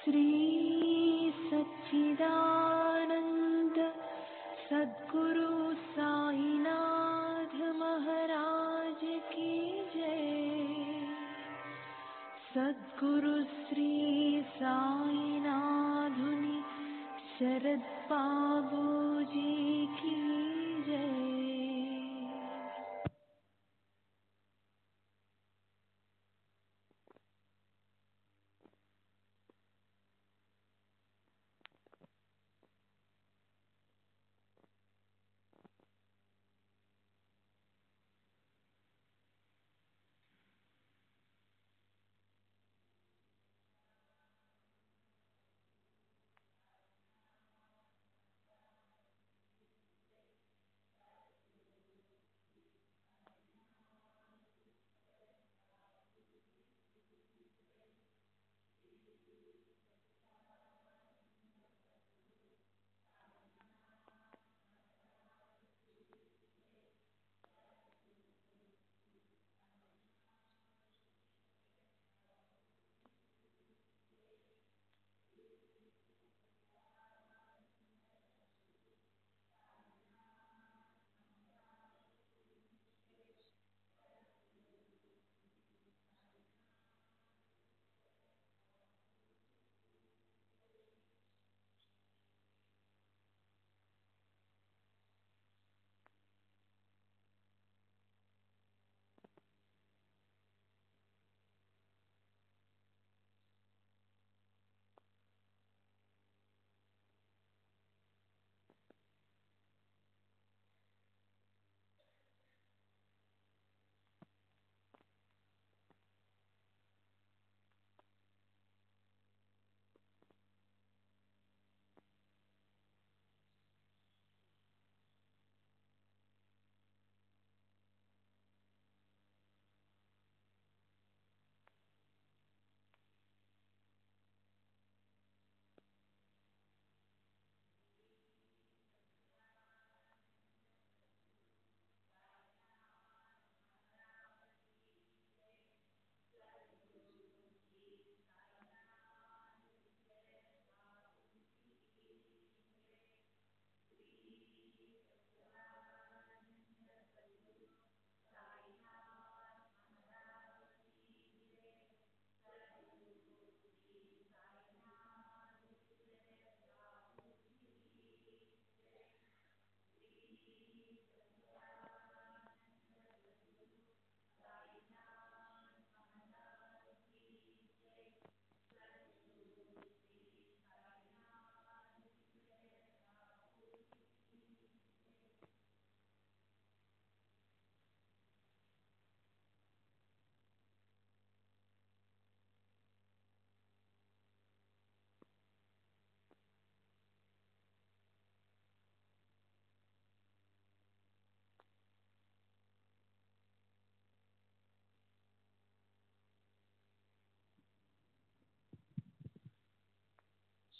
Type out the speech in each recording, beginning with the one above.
श्री सच्चिदानंद सद्गुरु साईनाथ महाराज की जय। सद्गुरु श्री साईनाथुनि शरद बाबू जी की जय।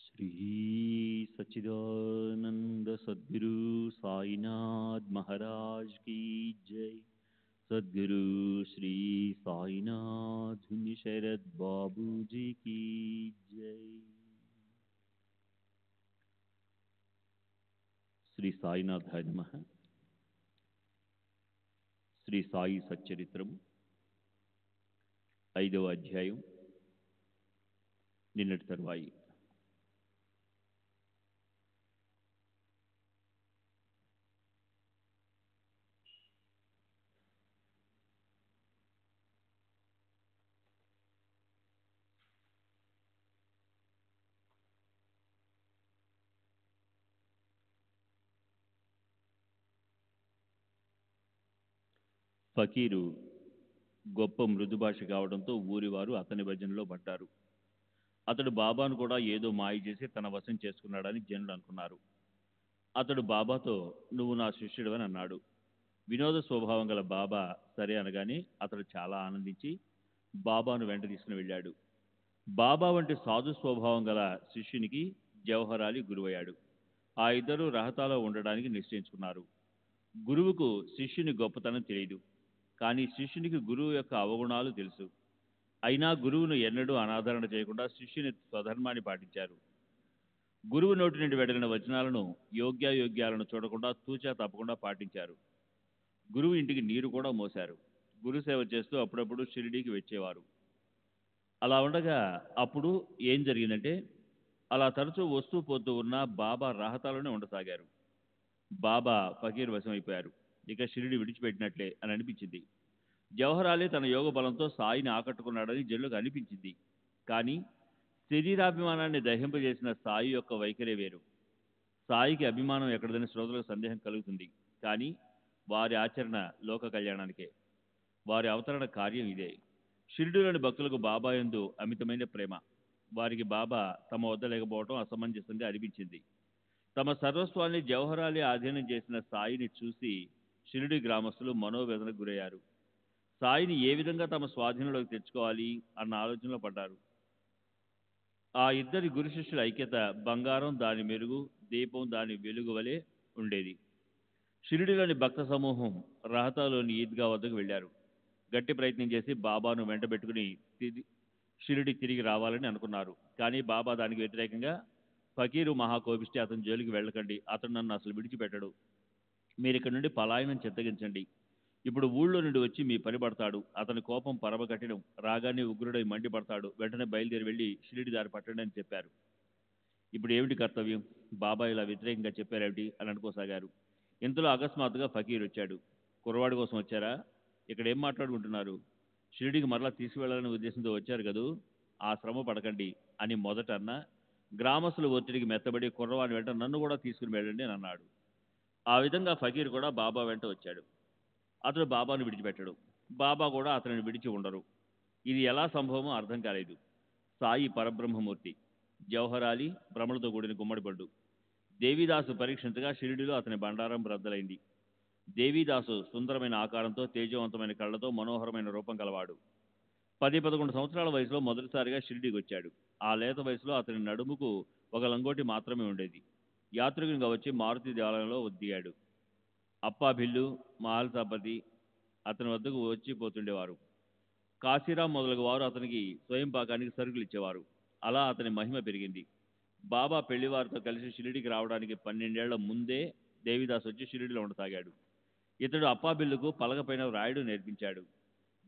श्री सच्चिदानंद सद्गुरु साईनाथ महाराज की जय। सद्गुरु श्री साईनाथ शरद बाबू जी की जय। श्री साईनाथाय नमः। శ్రీ సాయి సచ్చరిత్రము 5వ అధ్యాయం నిన్నటి తరువాయి. ఫకీరు గొప్ప మృదు భాష కావడంతో ఊరివారు అతని భజనలో పడ్డారు. అతడు బాబాను కూడా ఏదో మాయ చేసి తన వశం చేసుకున్నాడని జనులు అనుకున్నారు. అతడు బాబాతో నువ్వు నా శిష్యుడివని అన్నాడు. వినోద స్వభావం గల బాబా సరే అనగానే అతడు చాలా ఆనందించి బాబాను వెంట తీసుకుని వెళ్ళాడు. బాబా వంటి సాధు స్వభావం గల శిష్యునికి జవహరాలి గురువయ్యాడు. ఆ ఇద్దరు రహతాలో ఉండడానికి నిశ్చయించుకున్నారు. గురువుకు శిష్యుని గొప్పతనం తెలియదు, కానీ శిష్యునికి గురువు యొక్క అవగుణాలు తెలుసు. అయినా గురువును ఎన్నడూ అనాదరణ చేయకుండా శిష్యుని స్వధర్మాన్ని పాటించారు. గురువు నోటి నుండి వెడలిన వచనాలను యోగ్యాయోగ్యాలను చూడకుండా తూచా తప్పకుండా పాటించారు. గురువు ఇంటికి నీరు కూడా మోశారు. గురు సేవ చేస్తూ అప్పుడప్పుడు షిరిడీకి వచ్చేవారు. అలా ఉండగా అప్పుడు ఏం జరిగిందంటే, అలా తరచూ వస్తూ పోతూ ఉన్న బాబా రాహతాలోనే ఉండసాగారు. బాబా ఫకీర్ వశమైపోయారు. ఇక షిరిడి విడిచిపెట్టినట్లే అని అనిపించింది. జవహర్ తన యోగ బలంతో సాయిని ఆకట్టుకున్నాడని జనులకు అనిపించింది. కానీ శరీరాభిమానాన్ని దహింపజేసిన సాయి యొక్క వైఖరే వేరు. సాయికి అభిమానం ఎక్కడదని శ్రోతలకు సందేహం కలుగుతుంది. కానీ వారి ఆచరణ లోక కళ్యాణానికే. వారి అవతరణ కార్యం ఇదే. షిరిడిలోని భక్తులకు బాబా యందు అమితమైన ప్రేమ. వారికి బాబా తమ వద్ద లేకపోవడం అసమంజసంగా అనిపించింది. తమ సర్వస్వాన్ని జవహర్ ఆధీనం చేసిన సాయిని చూసి షిరిడి గ్రామస్తులు మనోవేదనకు గురయ్యారు. సాయిని ఏ విధంగా తమ స్వాధీనంలోకి తెచ్చుకోవాలి అన్న ఆలోచనలో పడ్డారు. ఆ ఇద్దరి గురు శిష్యుల ఐక్యత బంగారం దాని మెరుగు, దీపం దాని వెలుగు వలె ఉండేది. షిరిడిలోని భక్త సమూహం రహతాలోని ఈద్గా వద్దకు వెళ్లారు. గట్టి ప్రయత్నం చేసి బాబాను వెంటబెట్టుకుని షిరిడి తిరిగి రావాలని అనుకున్నారు. కానీ బాబా దానికి వ్యతిరేకంగా, ఫకీరు మహాకోపిష్టి, అతని జోలికి వెళ్ళకండి, అతను నన్ను అసలు విడిచిపెట్టడు, మీరు ఇక్కడ నుండి పలాయనం చిత్తగించండి, ఇప్పుడు ఊళ్ళో నుండి వచ్చి మీ పని పడతాడు, అతని కోపం పరమకఠినం, రాగానే ఉగ్రుడై మండిపడతాడు, వెంటనే బయలుదేరి వెళ్ళి షిరిడి దారి పట్టండి అని చెప్పారు. ఇప్పుడు ఏమిటి కర్తవ్యం? బాబా ఇలా వ్యతిరేకంగా చెప్పారేమిటి అని అనుకోసాగారు. ఇంతలో అకస్మాత్తుగా ఫకీర్ వచ్చాడు. కుర్రవాడి కోసం వచ్చారా? ఇక్కడ ఏం మాట్లాడుకుంటున్నారు? షిరిడికి మరలా తీసుకువెళ్లాలనే ఉద్దేశంతో వచ్చారు కదూ, ఆ శ్రమ పడకండి అని మొదట అన్న, గ్రామస్తుల ఒత్తిడికి మెత్తబడి కుర్రవాడి వెంట నన్ను కూడా తీసుకుని వెళ్ళండి అని అన్నాడు. ఆ విధంగా ఫకీర్ కూడా బాబా వెంట వచ్చాడు. అతడు బాబాను విడిచిపెట్టడు, బాబా కూడా అతనిని విడిచి ఉండరు. ఇది ఎలా సంభవమో అర్థం కాలేదు. సాయి పరబ్రహ్మమూర్తి, జవహర్ భ్రమలతో కూడిన గుమ్మడిపండు. దేవీదాసు పరీక్షించగా షిరిడిలో అతని బండారం బ్రద్దలైంది. దేవీదాసు సుందరమైన ఆకారంతో, తేజవంతమైన కళ్లతో, మనోహరమైన రూపం కలవాడు. 10-11 సంవత్సరాల వయసులో మొదటిసారిగా షిరిడీకి వచ్చాడు. ఆ లేత వయసులో అతని నడుముకు ఒక లంగోటి మాత్రమే ఉండేది. యాత్రికునిగా వచ్చి మారుతి దేవాలయంలో దిగాడు. అప్పాభిల్లు, మహల్సాపతి అతని వద్దకు వచ్చి పోతుండేవారు. కాశీరాం మొదలగు వారు అతనికి స్వయం పాకానికి సరుకులు ఇచ్చేవారు. అలా అతని మహిమ పెరిగింది. బాబా పెళ్లివారితో కలిసి షిరిడికి రావడానికి 12 ఏళ్ల ముందే దేవిదాస్ వచ్చి షిరిడిలో ఉండసాగాడు. ఇతడు అప్పాబిల్లుకు పలకపైన వ్రాయడం నేర్పించాడు.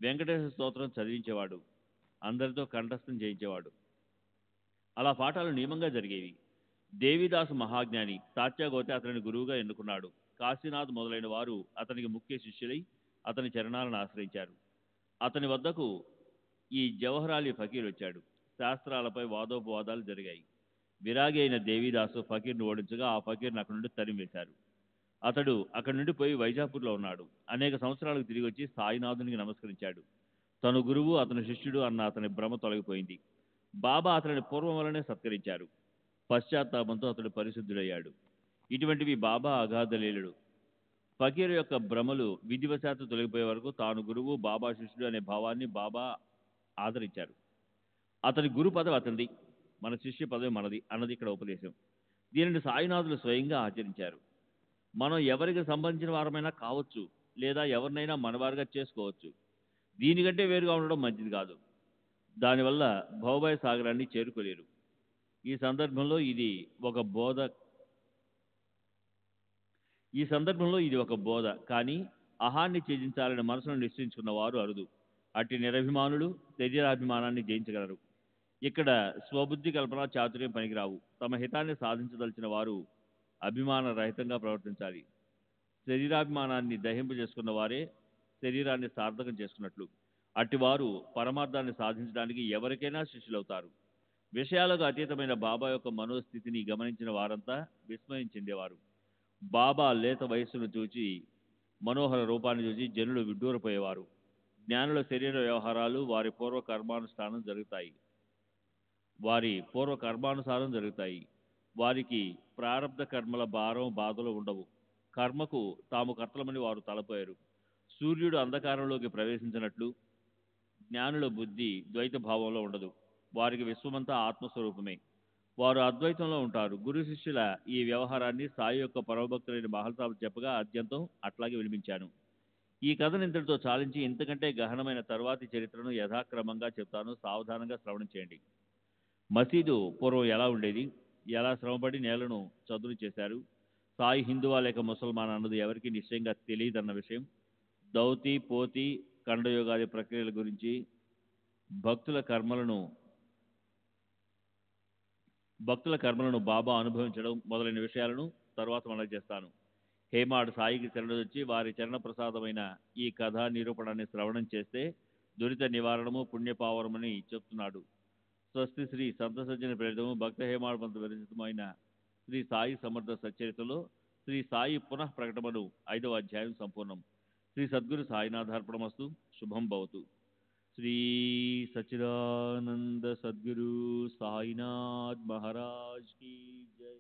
వెంకటేశ్వర స్తోత్రం చదివించేవాడు. అందరితో కంఠస్థం చేయించేవాడు. అలా పాఠాలు నియమంగా జరిగేవి. దేవిదాసు మహాజ్ఞాని, తాత్యాగోతే అతనిని గురువుగా ఎన్నుకున్నాడు. కాశీనాథ్ మొదలైన వారు అతనికి ముఖ్య శిష్యులై అతని చరణాలను ఆశ్రయించారు. అతని వద్దకు ఈ జవహర్ ఫకీర్ వచ్చాడు. శాస్త్రాలపై వాదోపవాదాలు జరిగాయి. విరాగి అయిన దేవిదాసు ఫకీర్ను ఓడించగా ఆ ఫకీర్ను అక్కడి నుండి తరిమివేశారు. అతడు అక్కడి నుండి పోయి వైజాపూర్లో ఉన్నాడు. అనేక సంవత్సరాలకు తిరిగి వచ్చి సాయినాథునికి నమస్కరించాడు. తను గురువు, అతని శిష్యుడు అన్న అతని భ్రమ తొలగిపోయింది. బాబా అతనిని పూర్వం వలనే సత్కరించారు. పశ్చాత్తాపంతో అతడు పరిశుద్ధుడయ్యాడు. ఇటువంటివి బాబా అగాధ లీలలు. ఫకీర్ యొక్క భ్రమలు విధివశాత్తు తొలగిపోయే వరకు తాను గురువు, బాబా శిష్యుడు అనే భావాన్ని బాబా ఆదరించారు. అతని గురు పదవి అతనిది, మన శిష్య పదవి మనది అన్నది ఇక్కడ ఉపదేశం. దీనిని సాయినాథులు స్వయంగా ఆచరించారు. మనం ఎవరికి సంబంధించిన వారమైనా కావచ్చు, లేదా ఎవరినైనా మనవారుగా చేసుకోవచ్చు. దీనికంటే వేరుగా ఉండడం మంచిది కాదు. దానివల్ల భవభయ సాగరాన్ని చేరుకోలేరు. ఈ సందర్భంలో ఇది ఒక బోధ. కానీ అహాన్ని త్యజించాలని మనసును నిశ్చయించుకున్న వారు అరుదు. అట్టి నిరభిమానులు శరీరాభిమానాన్ని జయించగలరు. ఇక్కడ స్వబుద్ధి, కల్పన, చాతుర్యం పనికిరావు. తమ హితాన్ని సాధించదలిచిన వారు అభిమాన రహితంగా ప్రవర్తించాలి. శరీరాభిమానాన్ని దహింపజేసుకున్న వారే శరీరాన్ని సార్థకం చేసుకున్నట్లు. అట్టివారు పరమార్థాన్ని సాధించడానికి ఎవరికైనా శిష్యులవుతారు. విషయాలకు అతీతమైన బాబా యొక్క మనోస్థితిని గమనించిన వారంతా విస్మయం చెందేవారు. బాబా లేత వయస్సును చూచి, మనోహర రూపాన్ని చూసి జనులు విడ్డూరపోయేవారు. జ్ఞానుల శరీర వ్యవహారాలు వారి పూర్వ కర్మానుసారం జరుగుతాయి. వారికి ప్రారబ్ధ కర్మల భారం, బాధలు ఉండవు. కర్మకు తాము కర్తలమని వారు తలపోయారు. సూర్యుడు అంధకారంలోకి ప్రవేశించినట్లు జ్ఞానుల బుద్ధి ద్వైత భావంలో ఉండదు. వారికి విశ్వమంతా ఆత్మస్వరూపమే. వారు అద్వైతంలో ఉంటారు. గురు శిష్యుల ఈ వ్యవహారాన్ని సాయి యొక్క పరమభక్తులైన మహల్సాబ్ చెప్పగా అత్యంతం అట్లాగే వినిపించాను. ఈ కథను ఇంతటితో చాలించి ఇంతకంటే గహనమైన తరువాతి చరిత్రను యథాక్రమంగా చెప్తాను, సావధానంగా శ్రవణం చేయండి. మసీదు పూర్వం ఎలా ఉండేది, ఎలా శ్రమపడి నేలను చదును చేశారు, సాయి హిందువా లేక ముసల్మాన్ అన్నది ఎవరికి నిశ్చయంగా తెలియదన్న విషయం, దౌతి పోతి ఖండయోగాది ప్రక్రియల గురించి, భక్తుల కర్మలను బాబా అనుభవించడం మొదలైన విషయాలను తరువాత మనం చేస్తాను. హేమాడు సాయికి శరణొచ్చి వారి చరణ ప్రసాదమైన ఈ కథా నిరూపణాన్ని శ్రవణం చేస్తే దురిత నివారణము పుణ్యపావరమని చెప్తున్నాడు. స్వస్తి శ్రీ సంత సజ్జన ప్రేరితము భక్త హేమాడు పంత విరచితమైన శ్రీ సాయి సమర్థ సచ్చరితలో శ్రీ సాయి పునః ప్రకటనలు 5వ అధ్యాయం సంపూర్ణం. శ్రీ సద్గురు సాయినాథార్పణమస్తు. శుభం భవతు. శ్రీ సచ్చిదానంద సద్గురు సాయినాథ్ మహారాజ్ की जय.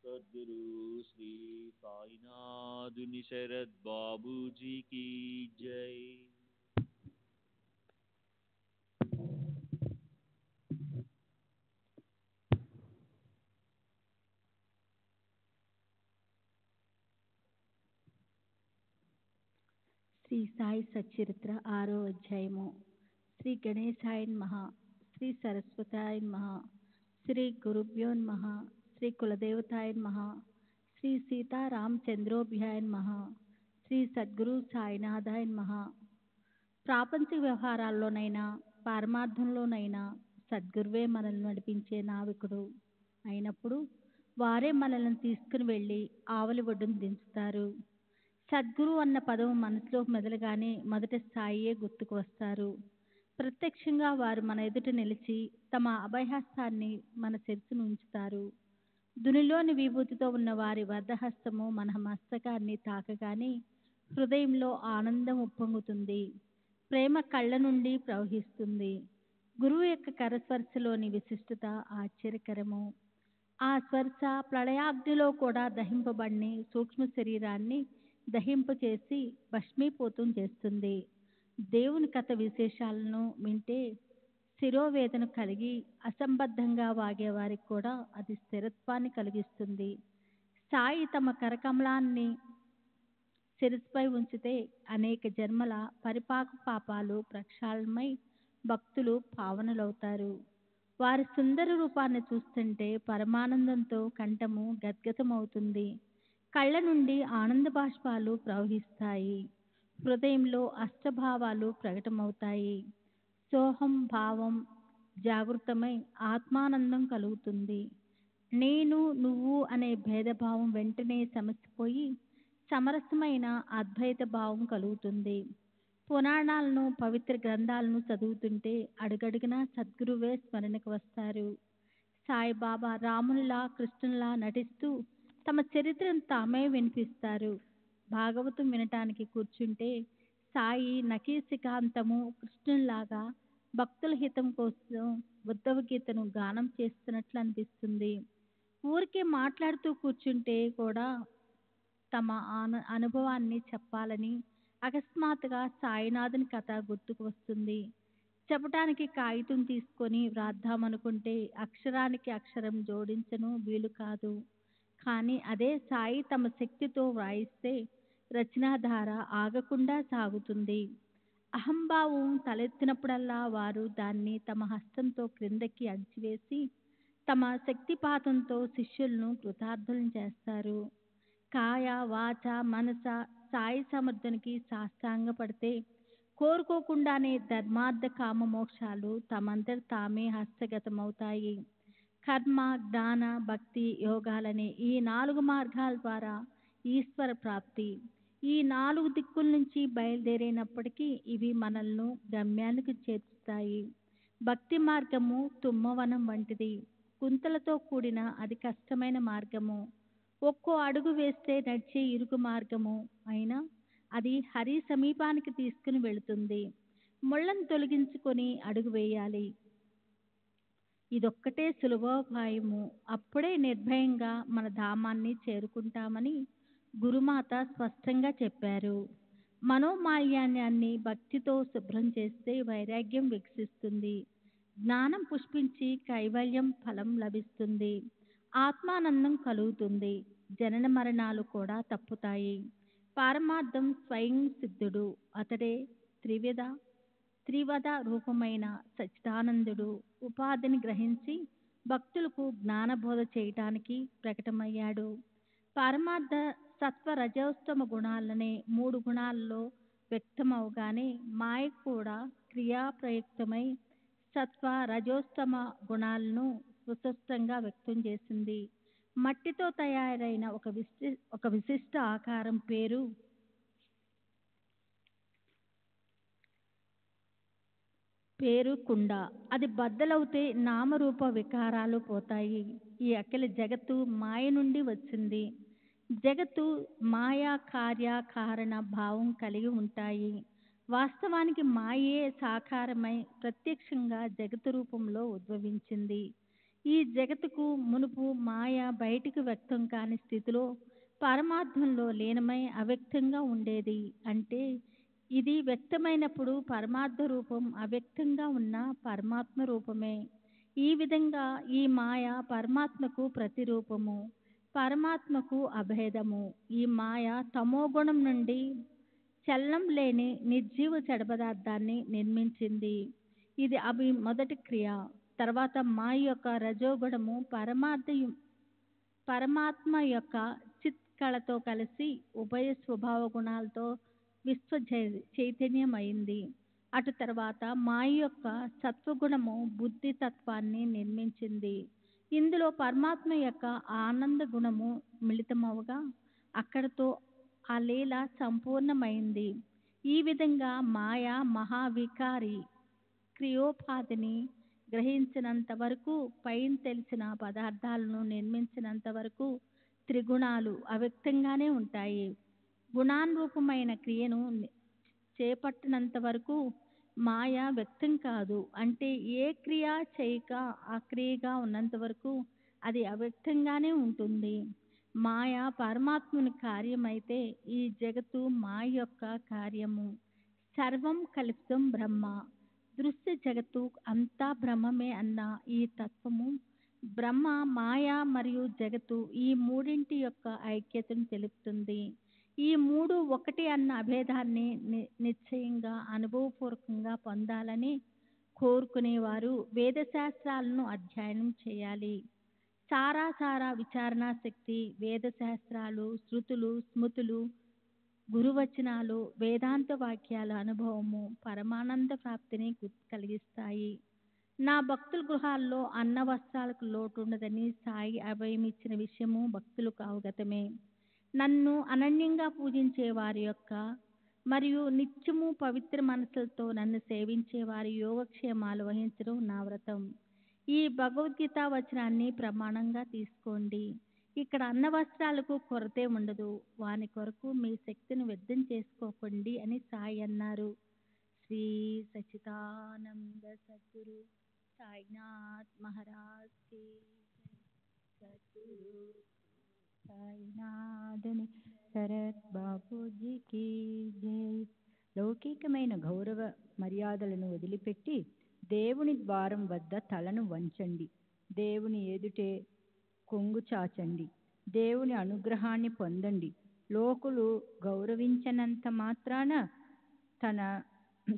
सद्गुरु श्री साईनाथ शरद बाबू जी की जय. శ్రీ సాయి సచ్చరిత్ర 6వ అధ్యాయము. శ్రీ గణేశాయ నమః. శ్రీ సరస్వతాయ నమః. శ్రీ గురుభ్యో నమః. శ్రీ కులదేవతాయ నమః. శ్రీ సీతారామచంద్రోభ్యాయ నమః. శ్రీ సద్గురు సాయినాథాయ నమః. ప్రాపంచిక వ్యవహారాల్లోనైనా పారమార్థంలోనైనా సద్గురువే మనల్ని నడిపించే నావికుడు అయినప్పుడు వారే మనల్ని తీసుకుని వెళ్ళి ఆవలి ఒడ్డును దించుతారు. సద్గురు అన్న పదం మనసులో మెదలగానే మొదట సాయియే గుర్తుకు వస్తారు. ప్రత్యక్షంగా వారు మన ఎదుట నిలిచి తమ అభయహస్తాన్ని మన శిరస్సును ఉంచుతారు. దునిలోని విభూతితో ఉన్న వారి వరదహస్తము మన మస్తకాన్ని తాకగానే హృదయంలో ఆనందం ఉప్పొంగుతుంది. ప్రేమ కళ్ళ నుండి ప్రవహిస్తుంది. గురువు యొక్క కరస్పర్శలోని విశిష్టత ఆశ్చర్యకరము. ఆ స్పర్శ ప్రళయాగ్నిలో కూడా దహింపబడిని సూక్ష్మ శరీరాన్ని దహింపచేసి భస్మీపోతం చేస్తుంది. దేవుని కథ విశేషాలను వింటే శిరోవేదన కలిగి అసంబద్ధంగా వాగే వారికి కూడా అది స్థిరత్వాన్ని కలిగిస్తుంది. సాయి తమ కరకమలాన్ని శిరస్సుపై ఉంచితే అనేక జన్మల పరిపాక పాపాలు ప్రక్షాళనమై భక్తులు పావనులవుతారు. వారి సుందర రూపాన్ని చూస్తుంటే పరమానందంతో కంఠము గద్గతమవుతుంది. కళ్ళ నుండి ఆనంద బాష్పాలు ప్రవహిస్తాయి. హృదయంలో అష్టభావాలు ప్రకటమవుతాయి. సోహం భావం జాగృతమై ఆత్మానందం కలుగుతుంది. నేను నువ్వు అనే భేదభావం వెంటనే సమసిపోయి సమరసమైన అద్వైత భావం కలుగుతుంది. పురాణాలను పవిత్ర గ్రంథాలను చదువుతుంటే అడుగడుగునా సద్గురువే స్మరణకు వస్తారు. సాయిబాబా రామునిలా కృష్ణునిలా నటిస్తూ తమ చరిత్రను తామే వినిపిస్తారు. భాగవతం వినటానికి కూర్చుంటే సాయి నఖీసికాంతము కృష్ణునిలాగా భక్తుల హితం కోసం ఉద్ధవ గీతను గానం చేస్తున్నట్లు అనిపిస్తుంది. ఊరికే మాట్లాడుతూ కూర్చుంటే కూడా తమ అనుభవాన్ని చెప్పాలని అకస్మాత్తుగా సాయినాథుని కథ గుర్తుకు వస్తుంది. చెప్పటానికి కాగితం తీసుకొని వ్రాద్దామనుకుంటే అక్షరానికి అక్షరం జోడించను వీలు కాదు. కానీ అదే సాయి తమ శక్తితో వ్రాయిస్తే రచనాధార ఆగకుండా సాగుతుంది. అహంభావం తలెత్తినప్పుడల్లా వారు దాన్ని తమ హస్తంతో క్రిందకి అణిచివేసి తమ శక్తిపాతంతో శిష్యులను కృతార్థులను చేస్తారు. కాయ వాచ మనస సాయి సమర్థునికి సాష్టాంగపడితే కోరుకోకుండానే ధర్మార్థ కామ మోక్షాలు తమంతట తామే హస్తగతమవుతాయి. కర్మ జ్ఞాన భక్తి యోగాలనే ఈ 4 మార్గాల ద్వారా ఈశ్వర ప్రాప్తి. ఈ 4 దిక్కుల నుంచి బయలుదేరినప్పటికీ ఇవి మనల్ని గమ్యానికి చేర్చుతాయి. భక్తి మార్గము తుమ్మవనం వంటిది. కుంతలతో కూడిన అతి కష్టమైన మార్గము. ఒక్కో అడుగు వేస్తే నడిచే ఇరుకు మార్గము అయినా అది హరి సమీపానికి తీసుకుని వెళుతుంది. ముళ్ళను తొలగించుకొని అడుగు వేయాలి. ఇదొక్కటే సులభోపాయము. అప్పుడే నిర్భయంగా మన ధామాన్ని చేరుకుంటామని గురుమాత స్పష్టంగా చెప్పారు. మనోమాలిన్యాన్ని భక్తితో శుభ్రం చేస్తే వైరాగ్యం వికసిస్తుంది. జ్ఞానం పుష్పించి కైవల్యం ఫలం లభిస్తుంది. ఆత్మానందం కలుగుతుంది. జనన మరణాలు కూడా తప్పుతాయి. పారమార్థం స్వయం సిద్ధుడు. అతడే త్రివద రూపమైన సచ్చిదానందుడు. ఉపాధిని గ్రహించి భక్తులకు జ్ఞానబోధ చేయటానికి ప్రకటమయ్యాడు. పరమార్థ సత్వ రజోస్తమ గుణాలనే 3 గుణాలలో వ్యక్తమవగానే మాయ కూడా క్రియాప్రయుక్తమై సత్వ రజోస్తమ గుణాలను సుస్పష్టంగా వ్యక్తం చేసింది. మట్టితో తయారైన ఒక విశిష్ట ఆకారం పేరు కుండ. అది బద్దలవుతే నామరూప వికారాలు పోతాయి. ఈ అఖిల జగత్తు మాయ నుండి వచ్చింది. జగత్తు మాయా కార్యకారణ భావం కలిగి ఉంటాయి. వాస్తవానికి మాయే సాకారమై ప్రత్యక్షంగా జగత్తు రూపంలో ఉద్భవించింది. ఈ జగత్తుకు మునుపు మాయ బయటికి వ్యక్తం కాని స్థితిలో పరమార్థంలో లీనమై అవ్యక్తంగా ఉండేది. అంటే ఇది వ్యక్తమైనప్పుడు పరమార్థ రూపం అవ్యక్తంగా ఉన్న పరమాత్మ రూపమే. ఈ విధంగా ఈ మాయ పరమాత్మకు ప్రతిరూపము, పరమాత్మకు అభేదము. ఈ మాయ తమోగుణం నుండి చలనం లేని నిర్జీవ జడ పదార్థాన్ని నిర్మించింది. ఇది మొదటి క్రియ. తర్వాత మాయ యొక్క రజోగుణము పరమాత్మ యొక్క చిత్ కళతో కలిసి ఉభయ స్వభావ గుణాలతో విశ్వ చైతన్యమైంది. అటు తర్వాత మాయ యొక్క సత్వగుణము బుద్ధి తత్వాన్ని నిర్మించింది. ఇందులో పరమాత్మ యొక్క ఆనంద గుణము మిళితమవగా అక్కడతో ఆ లీల సంపూర్ణమైంది. ఈ విధంగా మాయ మహావికారి క్రియోపాధిని గ్రహించినంత వరకు, పైన తెలిసిన పదార్థాలను నిర్మించినంత వరకు త్రిగుణాలు అవ్యక్తంగానే ఉంటాయి. గుణానురూపమైన క్రియను చేపట్టినంత వరకు మాయ వ్యక్తం కాదు. అంటే ఏ క్రియ చేయక అక్రియగా ఉన్నంత వరకు అది అవ్యక్తంగానే ఉంటుంది. మాయ పరమాత్ముని కార్యమైతే ఈ జగత్తు మాయ యొక్క కార్యము. సర్వం కల్పితం బ్రహ్మ. దృశ్య జగత్తు అంతా బ్రహ్మమే అన్న ఈ తత్వము బ్రహ్మ, మాయ మరియు జగత్తు ఈ మూడింటి యొక్క ఐక్యతను తెలుపుతుంది. ఈ మూడు ఒకటి అన్న అభేదాన్ని నిశ్చయంగా అనుభవపూర్వకంగా పొందాలని కోరుకునేవారు వేదశాస్త్రాలను అధ్యయనం చేయాలి. సారా విచారణ శక్తి వేదశాస్త్రాలు, శృతులు, స్మృతులు, గురువచనాలు, వేదాంత వాక్యాల అనుభవము పరమానంద ప్రాప్తిని కలిగిస్తాయి. నా భక్తుల గృహాల్లో అన్న వస్త్రాలకు లోటు ఉండదని సాయి అభయం ఇచ్చిన విషయము భక్తులకు అవగతమే. నన్ను అనన్యంగా పూజించే వారి యొక్క మరియు నిత్యము పవిత్ర మనసులతో నన్ను సేవించే వారి యోగక్షేమాలు వహించడం నా వ్రతం. ఈ భగవద్గీత వచనాన్ని ప్రమాణంగా తీసుకోండి. ఇక్కడ అన్న వస్త్రాలకు కొరతే ఉండదు. వాని కొరకు మీ శక్తిని వ్యర్థం చేసుకోకండి అని సాయి అన్నారు. శ్రీ సచ్చిదానంద సద్గురు సాయినాథ్ మహారాజ్ కి సద్గురు సాయినాథుని శరత్ బాపూజీకి జై. లౌకికమైన గౌరవ మర్యాదలను వదిలిపెట్టి దేవుని ద్వారం వద్ద తలను వంచండి. దేవుని ఎదుటే కొంగు చాచండి. దేవుని అనుగ్రహాన్ని పొందండి. లోకులు గౌరవించనంత మాత్రాన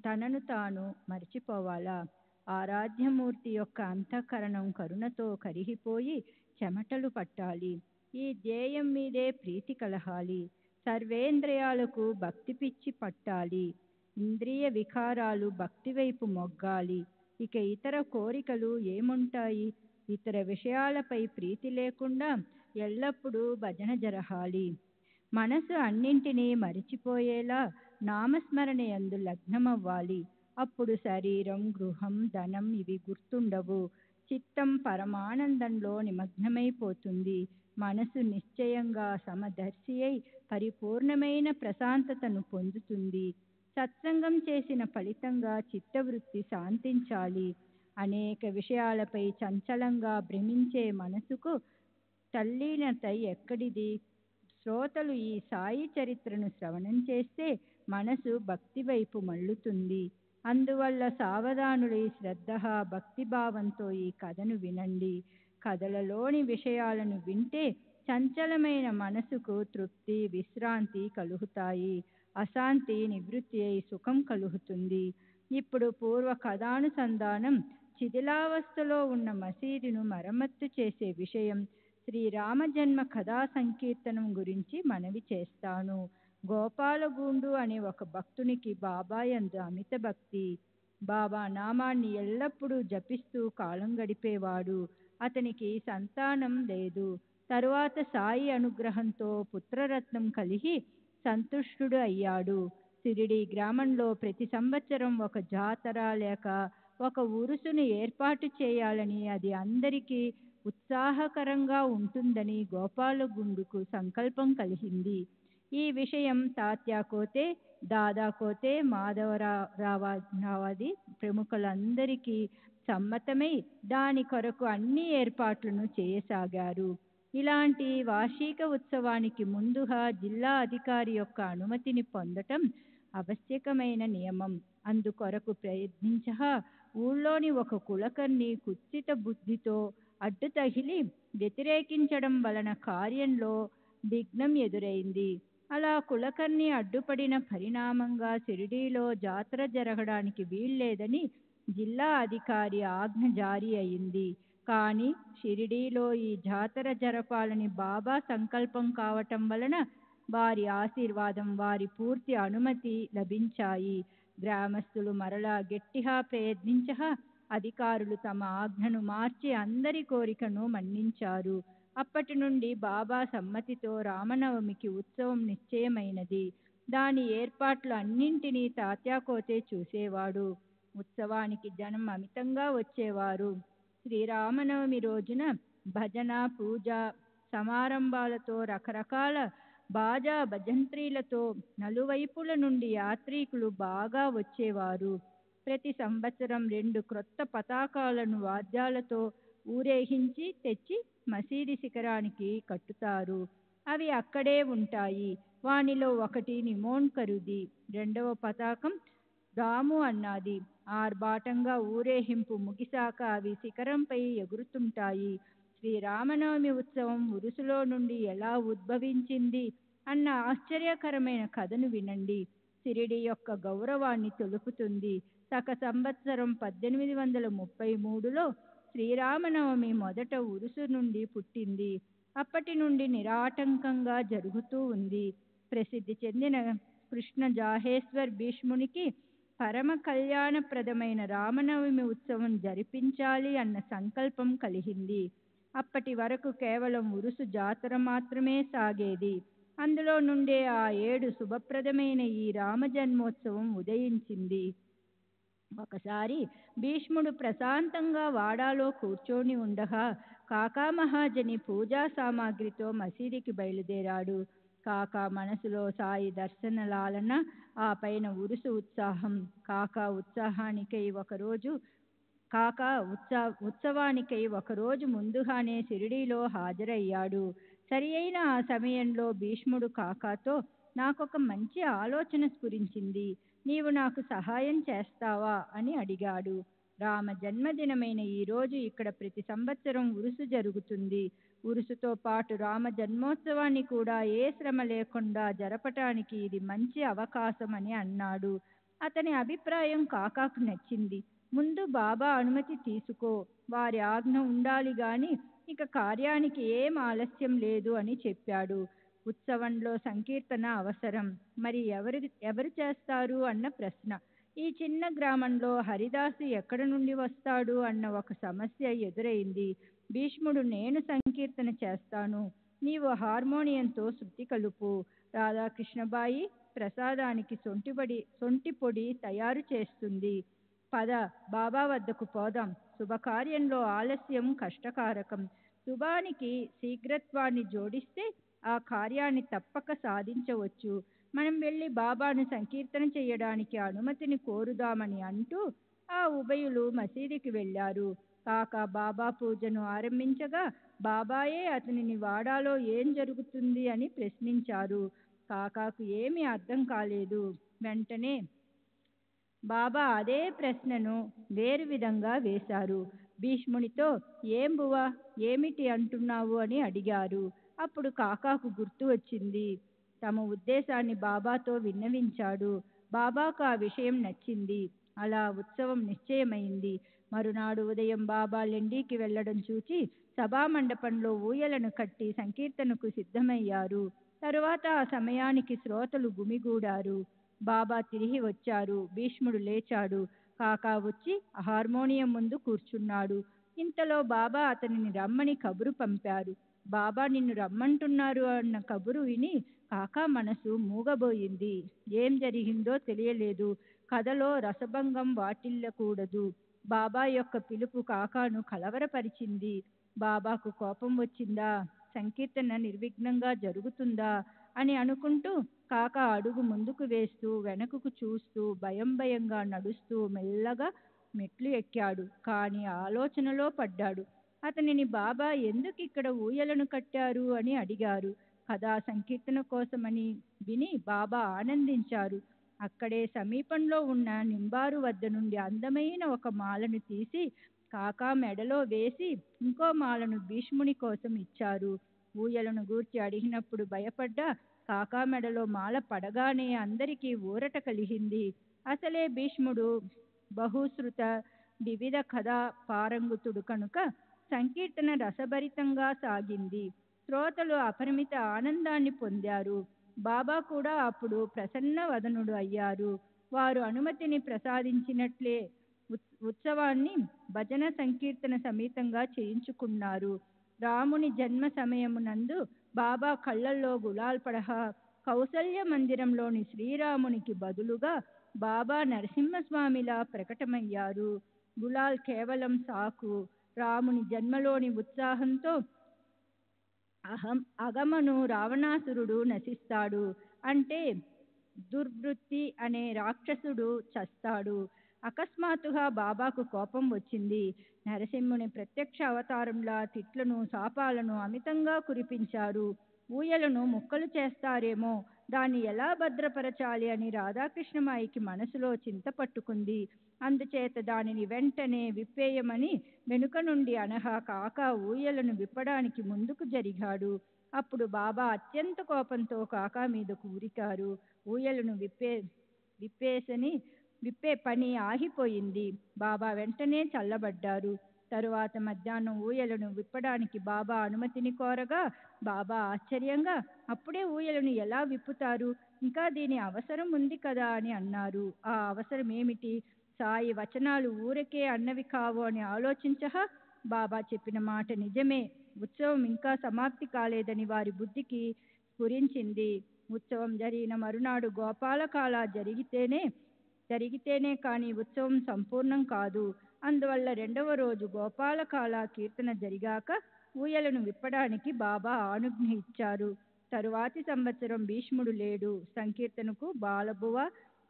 తనను తాను మర్చిపోవాలా? ఆరాధ్యమూర్తి యొక్క అంతఃకరణం కరుణతో కరిగిపోయి చెమటలు పట్టాలి. ఈ ధ్యేయం మీదే ప్రీతి కలహాలి. సర్వేంద్రియాలకు భక్తి పిచ్చి పట్టాలి. ఇంద్రియ వికారాలు భక్తి వైపు మొగ్గాలి. ఇక ఇతర కోరికలు ఏముంటాయి? ఇతర విషయాలపై ప్రీతి లేకుండా ఎల్లప్పుడూ భజన జరహాలి. మనసు అన్నింటినీ మరిచిపోయేలా నామస్మరణ యందు లగ్నమవ్వాలి. అప్పుడు శరీరం, గృహం, ధనం ఇవి గుర్తుండవు. చిత్తం పరమానందంలో నిమగ్నమైపోతుంది. మనసు నిశ్చయంగా సమదర్శి అయి పరిపూర్ణమైన ప్రశాంతతను పొందుతుంది. సత్సంగం చేసిన ఫలితంగా చిత్తవృత్తి శాంతించాలి. అనేక విషయాలపై చంచలంగా భ్రమించే మనసుకు తల్లీనత ఎక్కడిది? శ్రోతలు ఈ సాయి చరిత్రను శ్రవణం చేస్తే మనసు భక్తి వైపు మళ్ళుతుంది. అందువల్ల సావధానుడై శ్రద్ధ భక్తిభావంతో ఈ కథను వినండి. కథలలోని విషయాలను వింటే చంచలమైన మనసుకు తృప్తి విశ్రాంతి కలుగుతాయి. అశాంతి నివృత్తి అయి సుఖం కలుగుతుంది. ఇప్పుడు పూర్వ కథానుసంధానం శిథిలావస్థలో ఉన్న మసీదును మరమ్మత్తు చేసే విషయం శ్రీరామజన్మ కథా సంకీర్తనం గురించి మనవి చేస్తాను. గోపాలగూండు అనే ఒక భక్తునికి బాబా యందు అమిత భక్తి. బాబా నామాన్ని ఎల్లప్పుడూ జపిస్తూ కాలం గడిపేవాడు. అతనికి సంతానం లేదు. తరువాత సాయి అనుగ్రహంతో పుత్రరత్నం కలిగి సంతుష్టుడు అయ్యాడు. సిరిడి గ్రామంలో ప్రతి సంవత్సరం ఒక జాతర లేక ఒక ఉరుసును ఏర్పాటు చేయాలని, అది అందరికీ ఉత్సాహకరంగా ఉంటుందని గోపాలగుండుకు సంకల్పం కలిగింది. ఈ విషయం తాత్యా కోతే, దాదా కోతే, మాధవరావాది ప్రముఖులందరికీ సమ్మతమై దాని కొరకు అన్ని ఏర్పాట్లను చేయసాగారు. ఇలాంటి వార్షిక ఉత్సవానికి ముందుగా జిల్లా అధికారి యొక్క అనుమతిని పొందటం ఆవశ్యకమైన నియమం. అందుకొరకు ప్రయత్నించగా ఊళ్ళోని ఒక కులకర్ణి కుత్సిత బుద్ధితో అడ్డు తగిలి వ్యతిరేకించడం వలన కార్యంలో విఘ్నం ఎదురైంది. అలా కులకర్ణి అడ్డుపడిన పరిణామంగా షిరిడీలో జాతర జరగడానికి వీల్లేదని జిల్లా అధికారి ఆజ్ఞ జారీ అయింది. కానీ షిరిడీలో ఈ జాతర జరపాలని బాబా సంకల్పం కావటం వలన వారి ఆశీర్వాదం, వారి పూర్తి అనుమతి లభించాయి. గ్రామస్తులు మరలా గట్టిగా ప్రయత్నించగా అధికారులు తమ ఆజ్ఞను మార్చి అందరి కోరికను మన్నించారు. అప్పటి నుండి బాబా సమ్మతితో రామనవమికి ఉత్సవం నిశ్చయమైనది. దాని ఏర్పాట్లు అన్నింటినీ తాత్యాకోతే చూసేవాడు. ఉత్సవానికి జనం అమితంగా వచ్చేవారు. శ్రీరామనవమి రోజున భజన, పూజ సమారంభాలతో రకరకాల బాజా భజంత్రీలతో నలువైపుల నుండి యాత్రికులు బాగా వచ్చేవారు. ప్రతి సంవత్సరం 2 క్రొత్త పతాకాలను వాద్యాలతో ఊరేగించి తెచ్చి మసీది శిఖరానికి కట్టుతారు. అవి అక్కడే ఉంటాయి. వానిలో ఒకటి నిమోన్కరుది, రెండవ పతాకం రాము అన్నది. ఆర్భాటంగా ఊరేగింపు ముగిశాక అవి శిఖరంపై ఎగురుతుంటాయి. శ్రీరామనవమి ఉత్సవం ఉరుసులో నుండి ఎలా ఉద్భవించింది అన్న ఆశ్చర్యకరమైన కథను వినండి. షిరిడి యొక్క గౌరవాన్ని తెలుపుతుంది. శక సంవత్సరం 1833లో శ్రీరామనవమి మొదట ఉరుసు నుండి పుట్టింది. అప్పటి నుండి నిరాటంకంగా జరుగుతూ ఉంది. ప్రసిద్ధి చెందిన కృష్ణ జాహేశ్వర్ భీష్మునికి పరమ కళ్యాణప్రదమైన రామనవమి ఉత్సవం జరిపించాలి అన్న సంకల్పం కలిగింది. అప్పటి వరకు కేవలం ఉరుసు జాతర మాత్రమే సాగేది. అందులో నుండే ఆ ఏడు శుభప్రదమైన ఈ రామజన్మోత్సవం ఉదయించింది. ఒకసారి భీష్ముడు ప్రశాంతంగా వాడాలో కూర్చొని ఉండగా కాకా మహాజని పూజా సామాగ్రితో మసీదికి బయలుదేరాడు. కాకా మనసులో సాయి దర్శన లాలన, ఆ పైన ఉరుసు ఉత్సాహం. కాకా ఉత్సవానికై ఒకరోజు ముందుగానే షిరిడీలో హాజరయ్యాడు. సరి అయిన ఆ సమయంలో భీష్ముడు కాకాతో, నాకొక మంచి ఆలోచన స్ఫురించింది, నీవు నాకు సహాయం చేస్తావా అని అడిగాడు. రామ జన్మదినమైన ఈరోజు ఇక్కడ ప్రతి సంవత్సరం ఉరుసు జరుగుతుంది. ఉరుసుతో పాటు రామ జన్మోత్సవాన్ని కూడా ఏ శ్రమ లేకుండా జరపటానికి ఇది మంచి అవకాశం అని అన్నాడు. అతని అభిప్రాయం కాకాకు నచ్చింది. ముందు బాబా అనుమతి తీసుకో, వారి ఆజ్ఞ ఉండాలి గాని ఇక కార్యానికి ఏం ఆలస్యం లేదు అని చెప్పాడు. ఉత్సవంలో సంకీర్తన అవసరం, మరి ఎవరు చేస్తారు అన్న ప్రశ్న. ఈ చిన్న గ్రామంలో హరిదాసు ఎక్కడ నుండి వస్తాడు అన్న ఒక సమస్య ఎదురైంది. భీష్ముడు, నేను సంకీర్తన చేస్తాను, నీవు హార్మోనియంతో శృతి కలుపు. రాధాకృష్ణబాయి ప్రసాదానికి సొంటి పొడి తయారు చేస్తుంది. పద, బాబా వద్దకు పోదాం. శుభకార్యంలో ఆలస్యం కష్టకారకం. శుభానికి శీఘ్రత్వాన్ని జోడిస్తే ఆ కార్యాన్ని తప్పక సాధించవచ్చు. మనం వెళ్ళి బాబాను సంకీర్తన చేయడానికి అనుమతిని కోరుదామని అంటూ ఆ ఉభయులు మసీదుకి వెళ్ళారు. కాకా బాబా పూజను ఆరంభించగా బాబాయే అతనిని వాడాలో ఏం జరుగుతుంది అని ప్రశ్నించారు. కాకాకు ఏమీ అర్థం కాలేదు. వెంటనే బాబా అదే ప్రశ్నను వేరు విధంగా వేశారు. భీష్మునితో, ఏం బువా, ఏమిటి అంటున్నావు అని అడిగారు. అప్పుడు కాకాకు గుర్తు వచ్చింది. తమ ఉద్దేశాన్ని బాబాతో విన్నవించాడు. బాబాకు ఆ విషయం నచ్చింది. అలా ఉత్సవం నిశ్చయమైంది. మరునాడు ఉదయం బాబా లెండికి వెళ్లడం చూచి సభామండపంలో ఊయలను కట్టి సంకీర్తనకు సిద్ధమయ్యారు. తరువాత ఆ సమయానికి శ్రోతలు గుమిగూడారు. బాబా తిరిగి వచ్చారు. భీష్ముడు లేచాడు. కాకా వచ్చి హార్మోనియం ముందు కూర్చున్నాడు. ఇంతలో బాబా అతనిని రమ్మని కబురు పంపారు. బాబా నిన్ను రమ్మంటున్నారు అన్న కబురు విని కాకా మనసు మూగబోయింది. ఏం జరిగిందో తెలియలేదు. కథలో రసభంగం వాటిల్లకూడదు. బాబా యొక్క పిలుపు కాకాను కలవరపరిచింది. బాబాకు కోపం వచ్చిందా, సంకీర్తన నిర్విఘ్నంగా జరుగుతుందా అని అనుకుంటూ కాకా అడుగు ముందుకు వేస్తూ వెనకకు చూస్తూ భయంగా నడుస్తూ మెల్లగా మెట్లు ఎక్కాడు. కానీ ఆలోచనలో పడ్డాడు. అతనిని బాబా ఎందుకు ఇక్కడ ఊయలను కట్టారు అని అడిగారు. కథా సంకీర్తన కోసమని విని బాబా ఆనందించారు. అక్కడే సమీపంలో ఉన్న నింబారు వద్ద నుండి అందమైన ఒక మాలను తీసి కాకా మెడలో వేసి ఇంకో మాలను భీష్ముని కోసం ఇచ్చారు. ఊయలను గూర్చి అడిగినప్పుడు భయపడ్డ కాకా మెడలో మాల పడగానే అందరికీ ఊరట కలిగింది. అసలే భీష్ముడు బహుశ్రుత వివిధ కథా పారంగుతుడు కనుక సంకీర్తన రసభరితంగా సాగింది. శ్రోతలు అపరిమిత ఆనందాన్ని పొందారు. బాబా కూడా అప్పుడు ప్రసన్న వదనుడు అయ్యారు. వారు అనుమతిని ప్రసాదించినట్లే ఉత్సవాన్ని భజన సంకీర్తన సమేతంగా చేయించుకున్నారు. రాముని జన్మ సమయమునందు బాబా కళ్ళల్లో గులాల్ పడహ, కౌసల్య మందిరంలోని శ్రీరామునికి బదులుగా బాబా నరసింహస్వామిలా ప్రకటమయ్యారు. గులాల్ కేవలం సాకు. రాముని జన్మలోని ఉత్సాహంతో అగమను రావణాసురుడు నశిస్తాడు. అంటే దుర్వృత్తి అనే రాక్షసుడు చస్తాడు. అకస్మాత్తుగా బాబాకు కోపం వచ్చింది. నరసింహుని ప్రత్యక్ష అవతారంలా తిట్లను శాపాలను అమితంగా కురిపించారు. ఊయలను ముక్కలు చేస్తారేమో, దాన్ని ఎలా భద్రపరచాలి అని రాధాకృష్ణమాయికి మనసులో చింత పట్టుకుంది. అందుచేత దానిని వెంటనే విప్పేయమని వెనుక నుండి అనహా కాకా ఊయలను విప్పడానికి ముందుకు జరిగాడు. అప్పుడు బాబా అత్యంత కోపంతో కాకా మీదకు ఉరికారు. ఊయలను విప్పే పని ఆగిపోయింది. బాబా వెంటనే చల్లబడ్డారు. తరువాత మధ్యాహ్నం ఊయలను విప్పడానికి బాబా అనుమతిని కోరగా బాబా ఆశ్చర్యంగా, అప్పుడే ఊయలను ఎలా విప్పుతారు, ఇంకా దీని అవసరం ఉంది కదా అని అన్నారు. ఆ అవసరం ఏమిటి? సాయి వచనాలు ఊరకే అన్నవి కావు అని ఆలోచించహా బాబా చెప్పిన మాట నిజమే. ఉత్సవం ఇంకా సమాప్తి కాలేదని వారి బుద్ధికి స్ఫురించింది. ఉత్సవం జరిగిన మరునాడు గోపాలకాల జరిగితేనే కానీ ఉత్సవం సంపూర్ణం కాదు. అందువల్ల రెండవ రోజు గోపాలకాల కీర్తన జరిగాక ఊయలను విప్పడానికి బాబా ఆజ్ఞ ఇచ్చారు. తరువాతి సంవత్సరం భీష్ముడు లేడు. సంకీర్తనకు బాలబువ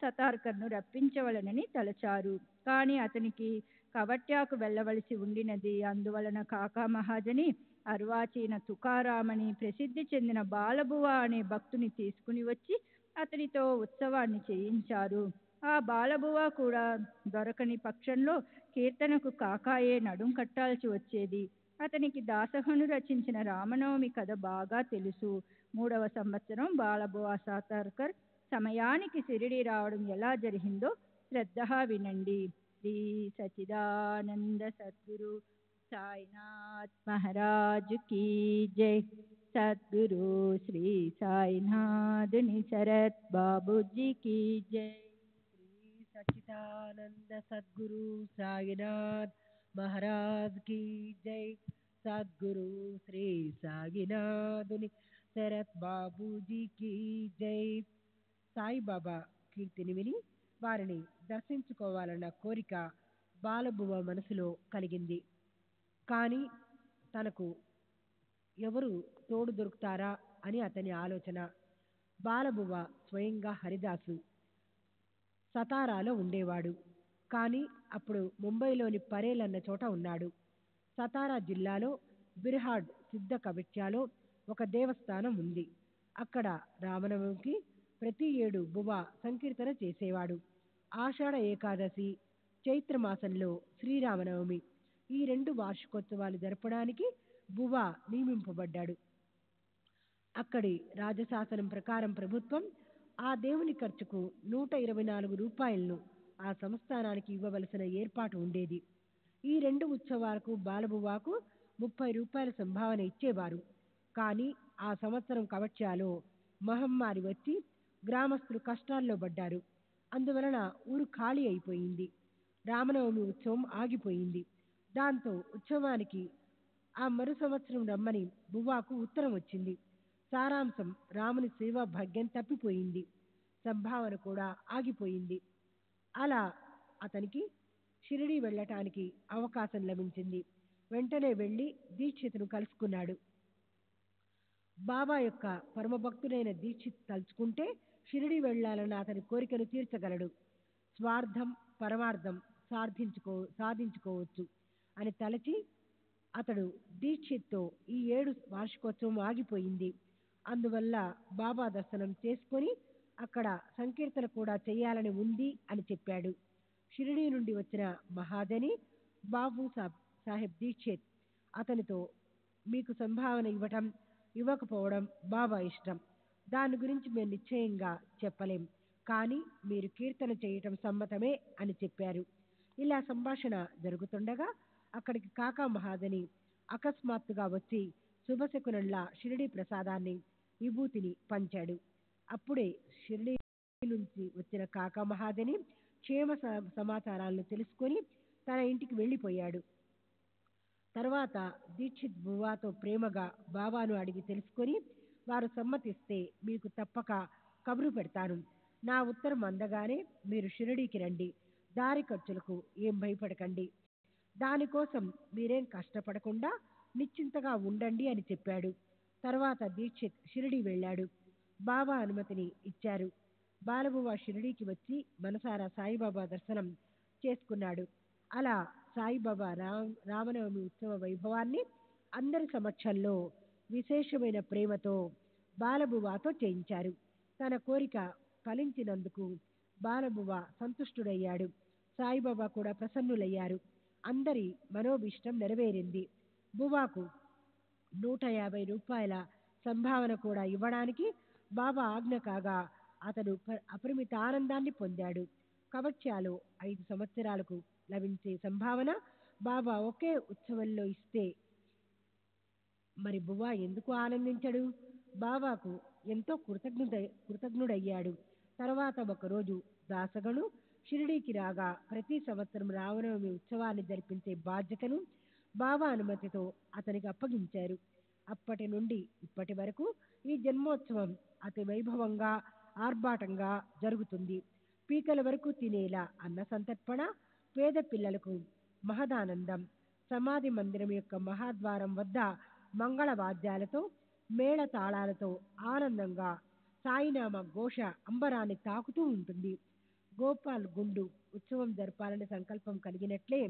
సతార్కర్ను రప్పించవలనని తలచారు. కానీ అతనికి కవట్యాకు వెళ్ళవలసి ఉండినది. అందువలన కాకా మహాజని అర్వాచీన తుకారామని ప్రసిద్ధి చెందిన బాలబువ అనే భక్తుని తీసుకుని వచ్చి అతనితో ఉత్సవాన్ని చేయించారు. ఆ బాలబువ కూడా దొరకని పక్షంలో కీర్తనకు కాకాయే నడుం కట్టాల్సి వచ్చేది. అతనికి దాసహను రచించిన రామనవమి కథ బాగా తెలుసు. 3వ సంవత్సరం బాలబువ సాతార్కర్ సమయానికి షిరిడి రావడం ఎలా జరిగిందో శ్రద్ధగా వినండి. శ్రీ సచిదానంద సద్గురు సాయినాథ్ మహారాజ్ కీ జై. సద్గురు శ్రీ సాయినాథుని శరత్ బాబూజీ కీ జై. सच्चिदानंद सद्गुरु साईनाथ महाराज की जय. सद्गुरु श्री साईनाथुनि శరత్ బాబూజీ की जय. సాయిబాబా కీర్తిని విని వారిని దర్శించుకోవాలన్న కోరిక బాలబువ మనసులో కలిగింది. కానీ తనకు ఎవరు తోడు దొరుకుతారా అని అతని ఆలోచన. బాలబువ స్వయంగా హరిదాసు సతారాలో ఉండేవాడు. కానీ అప్పుడు ముంబైలోని పరేల్ అన్న చోట ఉన్నాడు. సతారా జిల్లాలో బిర్హాడ్ సిద్ధ కవిత్యాలో ఒక దేవస్థానం ఉంది. అక్కడ రామనవమికి ప్రతి ఏడు బువ సంకీర్తన చేసేవాడు. ఆషాఢ ఏకాదశి, చైత్రమాసంలో శ్రీరామనవమి, ఈ 2 వార్షికోత్సవాలు జరపడానికి బువ నియమింపబడ్డాడు. అక్కడి రాజశాసనం ప్రకారం ప్రభుత్వం ఆ దేవుని ఖర్చుకు 124 రూపాయలను ఆ సంస్థానానికి ఇవ్వవలసిన ఏర్పాటు ఉండేది. ఈ 2 ఉత్సవాలకు బాలబువ్వాకు 30 రూపాయల సంభావన ఇచ్చేవారు. కానీ ఆ సంవత్సరం కవచ్యాలో మహమ్మారి వచ్చి గ్రామస్తులు కష్టాల్లో పడ్డారు. అందువలన ఊరు ఖాళీ అయిపోయింది. రామనవమి ఉత్సవం ఆగిపోయింది. దాంతో ఉత్సవానికి ఆ మరు సంవత్సరం రమ్మని బువ్వాకు ఉత్తరం వచ్చింది. సారాంశం, రాముని సేవా భాగ్యం తప్పిపోయింది. సంభావన కూడా ఆగిపోయింది. అలా అతనికి షిరిడీ వెళ్ళటానికి అవకాశం లభించింది. వెంటనే వెళ్ళి దీక్షితును కలుసుకున్నాడు. బాబా యొక్క పరమభక్తుడైన దీక్షిత్ తలుచుకుంటే షిరిడీ వెళ్ళాలన్న అతని కోరికను తీర్చగలడు. స్వార్థం పరమార్థం సాధించుకోవచ్చు అని తలచి అతడు దీక్షిత్తో ఈ 7 వార్షికోత్సవం ఆగిపోయింది. అందువల్ల బాబా దర్శనం చేసుకొని అక్కడ సంకీర్తన కూడా చేయాలని ఉంది అని చెప్పాడు. షిరిడీ నుండి వచ్చిన మహాజని బాబు సాహెబ్ దీక్షిత్ అతనితో, మీకు సంభావన ఇవ్వటం ఇవ్వకపోవడం బాబా ఇష్టం, దాని గురించి మేము నిశ్చయంగా చెప్పలేం, కానీ మీరు కీర్తన చేయటం సమ్మతమే అని చెప్పారు. ఇలా సంభాషణ జరుగుతుండగా అక్కడికి కాకా మహాజని అకస్మాత్తుగా వచ్చి శుభశకునంలా షిరిడీ ప్రసాదాన్ని విభూతిని పంచాడు. అప్పుడే షిరిడీ నుంచి వచ్చిన కాకా మహాజని క్షేమ సమాచారాలను తెలుసుకొని తన ఇంటికి వెళ్ళిపోయాడు. తర్వాత దీక్షిత్ బువ్వాతో ప్రేమగా బాబాను అడిగి తెలుసుకొని, వారు సమ్మతిస్తే మీకు తప్పక కబురు పెడతాను. నా ఉత్తరం అందగానే మీరు షిరిడీకి రండి. దారి ఖర్చులకు ఏం భయపడకండి. దానికోసం మీరేం కష్టపడకుండా నిశ్చింతగా ఉండండి అని చెప్పాడు. తర్వాత దీక్షిత్ షిరిడీ వెళ్ళాడు. బాబా అనుమతిని ఇచ్చారు. బాలబువ్వ షిరిడీకి వచ్చి మనసారా సాయిబాబా దర్శనం చేసుకున్నాడు. అలా సాయిబాబా రామనవమి ఉత్సవ వైభవాన్ని అందరి సమక్షంలో విశేషమైన ప్రేమతో బాలబువ్వతో చేయించారు. తన కోరిక ఫలించినందుకు బాలబువ్వ సంతుష్టుడయ్యాడు. సాయిబాబా కూడా ప్రసన్నులయ్యారు. అందరి మనోభీష్టం నెరవేరింది. బువ్వాకు 150 రూపాయల సంభావన కూడా ఇవ్వడానికి బాబా ఆజ్ఞ కాగా అతడు అపరిమిత ఆనందాన్ని పొందాడు. కవచ్యాలో 5 సంవత్సరాలకు లభించే సంభావన బాబా ఒకే ఉత్సవంలో ఇస్తే మరి బువ్వా ఎందుకు ఆనందించడు? బాబాకు ఎంతో కృతజ్ఞుడయ్యాడు. తర్వాత ఒకరోజు దాసగను షిరిడీకి రాగా ప్రతి సంవత్సరం రామనవమి ఉత్సవాన్ని జరిపించే బాధ్యతను బాబా అనుమతితో అతనికి అప్పగించారు. అప్పటి నుండి ఇప్పటి వరకు ఈ జన్మోత్సవం అతి వైభవంగా ఆర్భాటంగా జరుగుతుంది. పీకల వరకు తినేలా అన్న సంతర్పణ, పేద పిల్లలకు మహదానందం. సమాధి మందిరం యొక్క మహాద్వారం వద్ద మంగళ వాద్యాలతో మేళ తాళాలతో ఆనందంగా సాయినామ ఘోష అంబరాన్ని తాకుతూ ఉంటుంది. గోపాల్ గుండు ఉత్సవం జరపాలని సంకల్పం కలిగినట్లే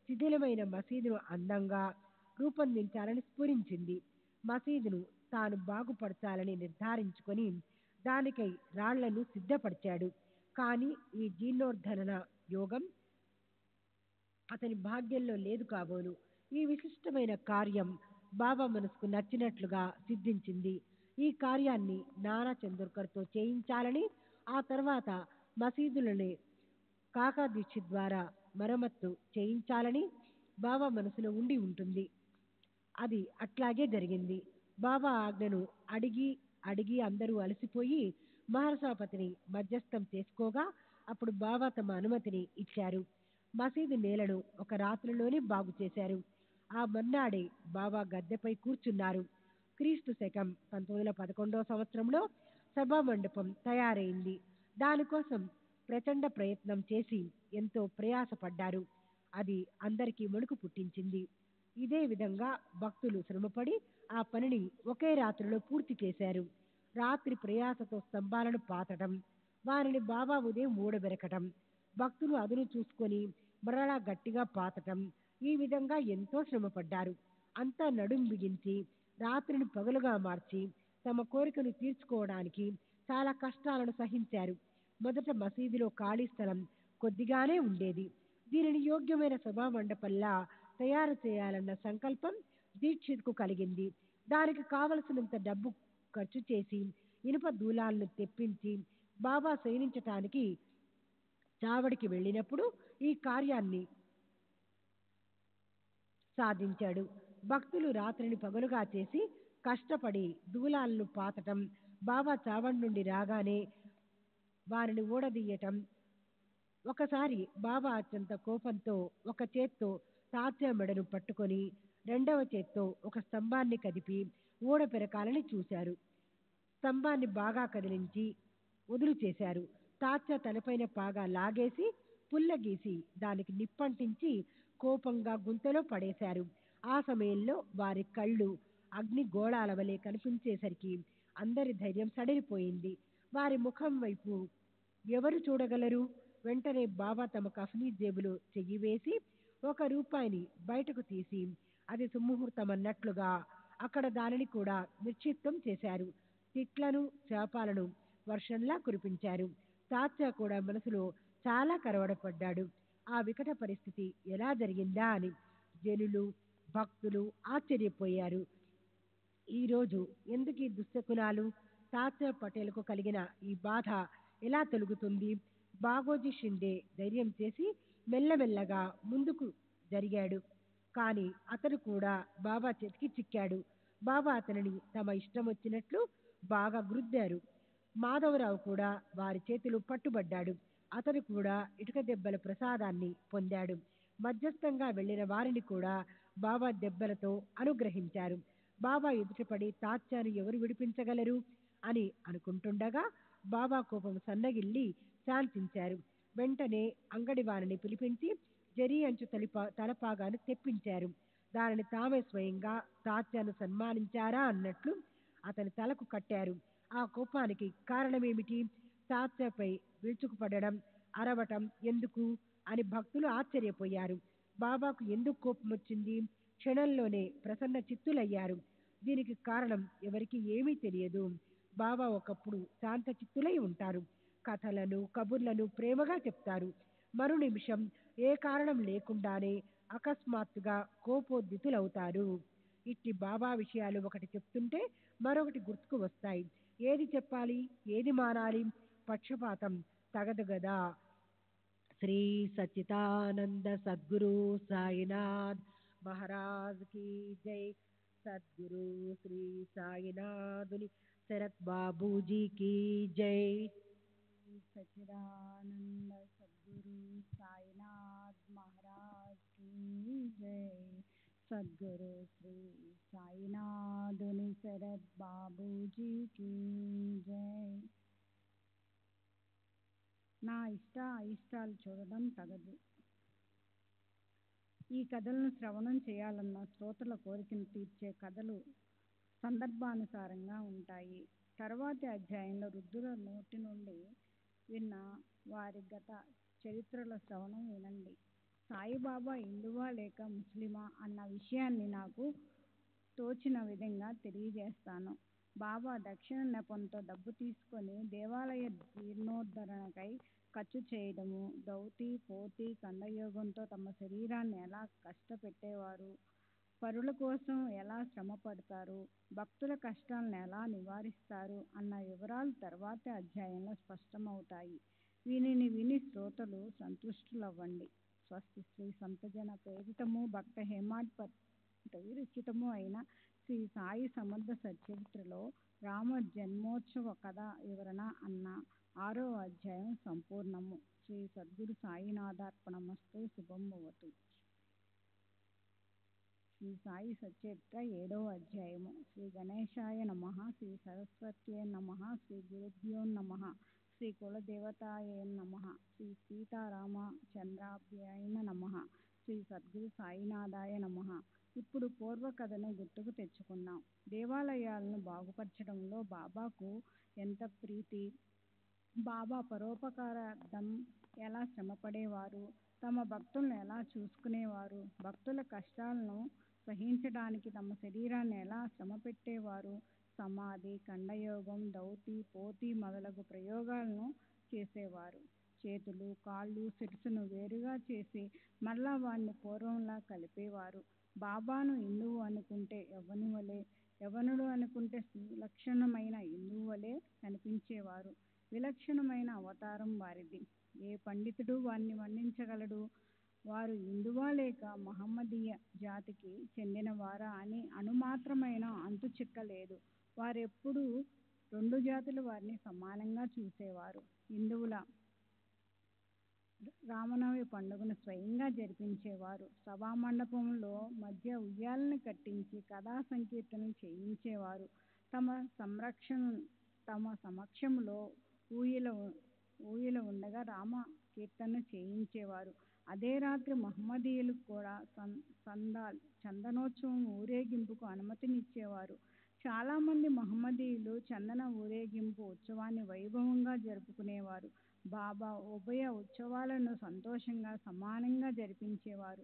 శిథిలమైన మసీదును అందంగా రూపొందించాలని స్ఫురించింది. మసీదును తాను బాగుపరచాలని నిర్ధారించుకొని దానికై రాళ్లను సిద్ధపరిచాడు. కానీ ఈ జీర్ణోద్ధరణ యోగం అతని భాగ్యంలో లేదు కాబోలు. ఈ విశిష్టమైన కార్యం బాబా మనసుకు నచ్చినట్లుగా సిద్ధించింది. ఈ కార్యాన్ని నానా చందోర్కర్తో చేయించాలని, ఆ తర్వాత మసీదులని కాకా దీక్షిత్ ద్వారా మరమ్మత్తు చేయించాలని బాబా మనసులో ఉండి ఉంటుంది. అది అట్లాగే జరిగింది. బాబా ఆజ్ఞను అడిగి అడిగి అందరూ అలసిపోయి మహర్షాపతిని మధ్యస్థం చేసుకోగా అప్పుడు బాబా తమ అనుమతిని ఇచ్చారు. మసీదు నేలను ఒక రాత్రిలోనే బాగు చేశారు. ఆ మర్నాడే బాబా గద్దెపై కూర్చున్నారు. క్రీస్తు శకం 1911 సంవత్సరంలో సభా మండపం తయారైంది. దానికోసం ప్రచండ ప్రయత్నం చేసి ఎంతో ప్రయాసపడ్డారు. అది అందరికీ వణుకు పుట్టించింది. ఇదే విధంగా భక్తులు శ్రమపడి ఆ పనిని ఒకే రాత్రిలో పూర్తి చేశారు. రాత్రి ప్రయాసతో స్తంభాలను పాతటం, వారిని బాబా ఉదయం ఊడబెరకటం, భక్తులు అదును చూసుకొని మరలా గట్టిగా పాతటం, ఈ విధంగా ఎంతో శ్రమపడ్డారు. అంతా నడుం బిగించి రాత్రిని పగలుగా మార్చి తమ కోరికను తీర్చుకోవడానికి చాలా కష్టాలను సహించారు. మొదట మసీదులో ఖాళీ స్థలం కొద్దిగానే ఉండేది. దీనిని యోగ్యమైన సభా మండపంలా తయారు చేయాలన్న సంకల్పం దీక్షిత్కు కలిగింది. దానికి కావలసినంత డబ్బు ఖర్చు చేసి ఇనుప దూలాలను తెప్పించి బాబా శయనించటానికి చావడికి వెళ్ళినప్పుడు ఈ కార్యాన్ని సాధించాడు. భక్తులు రాత్రిని పగలుగా చేసి కష్టపడి దూలాలను పాతటం, బాబా చావడి నుండి రాగానే వారిని ఊడదీయటం. ఒకసారి బాబా అత్యంత కోపంతో ఒక చేత్తో తాత్యా మెడను పట్టుకొని రెండవ చేత్తో ఒక స్తంభాన్ని కదిపి ఊడ పెరకాలని చూశారు. స్తంభాన్ని బాగా కదిలించి వదులు చేశారు. తాత్యా తలపైన పాగా లాగేసి పుల్ల గీసి దానికి నిప్పంటించి కోపంగా గుంతలో పడేశారు. ఆ సమయంలో వారి కళ్ళు అగ్ని గోళాల వలె కనిపించేసరికి అందరి ధైర్యం సడలిపోయింది. వారి ముఖం వైపు ఎవరు చూడగలరు? వెంటనే బాబా తమ కఫనీ జేబులో చెయ్యి వేసి ₹1 బయటకు తీసి అది సుముహూర్తం అన్నట్లుగా అక్కడ దానిని కూడా నిశ్చిత్తం చేశారు. తిట్లను శాపాలను వర్షంలా కురిపించారు. తాత్యా కూడా మనసులో చాలా కలవరపడ్డాడు. ఆ వికట పరిస్థితి ఎలా జరిగిందా అని. జనులు భక్తులు ఆశ్చర్యపోయారు. ఈరోజు ఎందుకు ఈ దుశ్శకునాలు? తాత్యా పటేల్కు కలిగిన ఈ బాధ ఎలా తొలుగుతుంది? బాగోజీ షిండే ధైర్యం చేసి మెల్లమెల్లగా ముందుకు జరిగాడు. కానీ అతడు కూడా బాబా చేతికి చిక్కాడు. బాబా అతనిని తమ ఇష్టం వచ్చినట్లు బాగా గుద్దారు. మాధవరావు కూడా వారి చేతిలో పట్టుబడ్డాడు. అతడు కూడా ఇటుక దెబ్బల ప్రసాదాన్ని పొందాడు. మధ్యస్థంగా వెళ్లిన వారిని కూడా బాబా దెబ్బలతో అనుగ్రహించారు. బాబా ఎదుటపడి తాత్యాను ఎవరు విడిపించగలరు అని అనుకుంటుండగా బాబా కోపం సన్నగిల్లి శాంతించారు. వెంటనే అంగడి వారిని పిలిపించి జరీ అంచు తలపాగాను తెప్పించారు. దానిని తామే స్వయంగా తాత్యాను సన్మానించారా అన్నట్లు అతని తలకు కట్టారు. ఆ కోపానికి కారణమేమిటి? తాత్యాపై విరుచుకుపడడం, అరవటం ఎందుకు అని భక్తులు ఆశ్చర్యపోయారు. బాబాకు ఎందుకు కోపం వచ్చింది? క్షణంలోనే ప్రసన్న చిత్తులయ్యారు. దీనికి కారణం ఎవరికి ఏమీ తెలియదు. బాబా ఒకప్పుడు శాంత చిత్తులై ఉంటారు. కథలను కబుర్లను ప్రేమగా చెప్తారు. మరు నిమిషం ఏ కారణం లేకుండానే అకస్మాత్తుగా కోపోద్దితులవుతారు. ఇట్టి బాబా విషయాలు ఒకటి చెప్తుంటే మరొకటి గుర్తుకు వస్తాయి. ఏది చెప్పాలి, ఏది మానాలి? పక్షపాతం తగదు గదా. శ్రీ సచ్చిదానంద సద్గురు సాయినాథ్ మహారాజ్ కీ జై. సద్గురు శ్రీ సాయినాథుని శరత్ బాబూజీ కీ జై. సచ్చిదానంద సద్గురు సాయినాథ్ మహారాజ్ కీ జై. సద్గురు శ్రీ సాయినాథుని శరత్ బాబూజీ కీ జై. నా అయిష్టాలు చూడడం తగదు. ఈ కథలను శ్రవణం చేయాలన్న శ్రోతల కోరికను తీర్చే కథలు సందర్భానుసారంగా ఉంటాయి. తర్వాతి అధ్యాయంలో వృద్ధుల నోటి నుండి విన్న వారి గత చరిత్రల శ్రవణం వినండి. సాయిబాబా హిందువా లేక ముస్లిమా అన్న విషయాన్ని నాకు తోచిన విధంగా తెలియజేస్తాను. బాబా దక్షిణ నెపంతో డబ్బు తీసుకొని దేవాలయ జీర్ణోద్ధరణకై ఖర్చు చేయడము, దౌతి పోతి కండయోగంతో తమ శరీరాన్ని ఎలా కష్టపెట్టేవారు, పరుల కోసం ఎలా శ్రమ పడతారు, భక్తుల కష్టాలను ఎలా నివారిస్తారు అన్న వివరాలు తర్వాతి అధ్యాయంలో స్పష్టమవుతాయి. వీనిని విని శ్రోతలు సంతుష్టులవ్వండి. స్వస్తి. శ్రీ సంతజన ప్రేరితము భక్త హేమాడ్ పట్ల విరచితము అయిన శ్రీ సాయి సమర్థ సచ్చరిత్రలో రామ జన్మోత్సవ కథ వివరణ అన్న 6వ అధ్యాయం సంపూర్ణము. శ్రీ సద్గురు సాయినాథార్పణమస్తు. శుభం భవతు. శ్రీ సాయి సచ్చరిత్ర 7వ అధ్యాయము. శ్రీ గణేశాయ నమః. శ్రీ సరస్వత్యై నమః. శ్రీ గురుభ్యో నమః. శ్రీ కులదేవతాయ నమః. శ్రీ సీతారామచంద్రాభ్యాయ నమః. శ్రీ సద్గురు సాయినాథాయ నమః. ఇప్పుడు పూర్వ కథను గుర్తుకు తెచ్చుకుందాం. దేవాలయాలను బాగుపరచడంలో బాబాకు ఎంత ప్రీతి. బాబా పరోపకారార్థం ఎలా శ్రమపడేవారు, తమ భక్తులను ఎలా చూసుకునేవారు, భక్తుల కష్టాలను సహించడానికి తమ శరీరాన్ని ఎలా శ్రమ పెట్టేవారు, సమాధి, కండయోగం, దౌతి పోతి మొదలగు ప్రయోగాలను చేసేవారు. చేతులు కాళ్ళు శిరస్సును వేరుగా చేసి మరలా వాణ్ణి పూర్వంలా కలిపేవారు. బాబాను హిందువు అనుకుంటే యవనుడు అనుకుంటే సులక్షణమైన హిందువులే కనిపించేవారు. విలక్షణమైన అవతారం వారిది. ఏ పండితుడు వారిని వర్ణించగలడు? వారు హిందువా లేక మహమ్మదీయ జాతికి చెందినవారా అని అణుమాత్రమైన అంతు చిక్కలేదు. వారెప్పుడూ రెండు జాతుల వారిని సమానంగా చూసేవారు. హిందువుల రామనవమి పండుగను స్వయంగా జరిపించేవారు. సభామండపంలో మధ్య ఉయ్యాలను కట్టించి కథా సంకీర్తనలు చేయించేవారు. తమ సమక్షంలో ఊయల ఉండగా రామ కీర్తనలు చేయించేవారు. అదే రాత్రి మహమ్మదీయులకు కూడా చందనోత్సవం ఊరేగింపుకు అనుమతినిచ్చేవారు. చాలామంది మహమ్మదీయులు చందన ఊరేగింపు ఉత్సవాన్ని వైభవంగా జరుపుకునేవారు. బాబా ఉభయ ఉత్సవాలను సంతోషంగా సమానంగా జరిపించేవారు.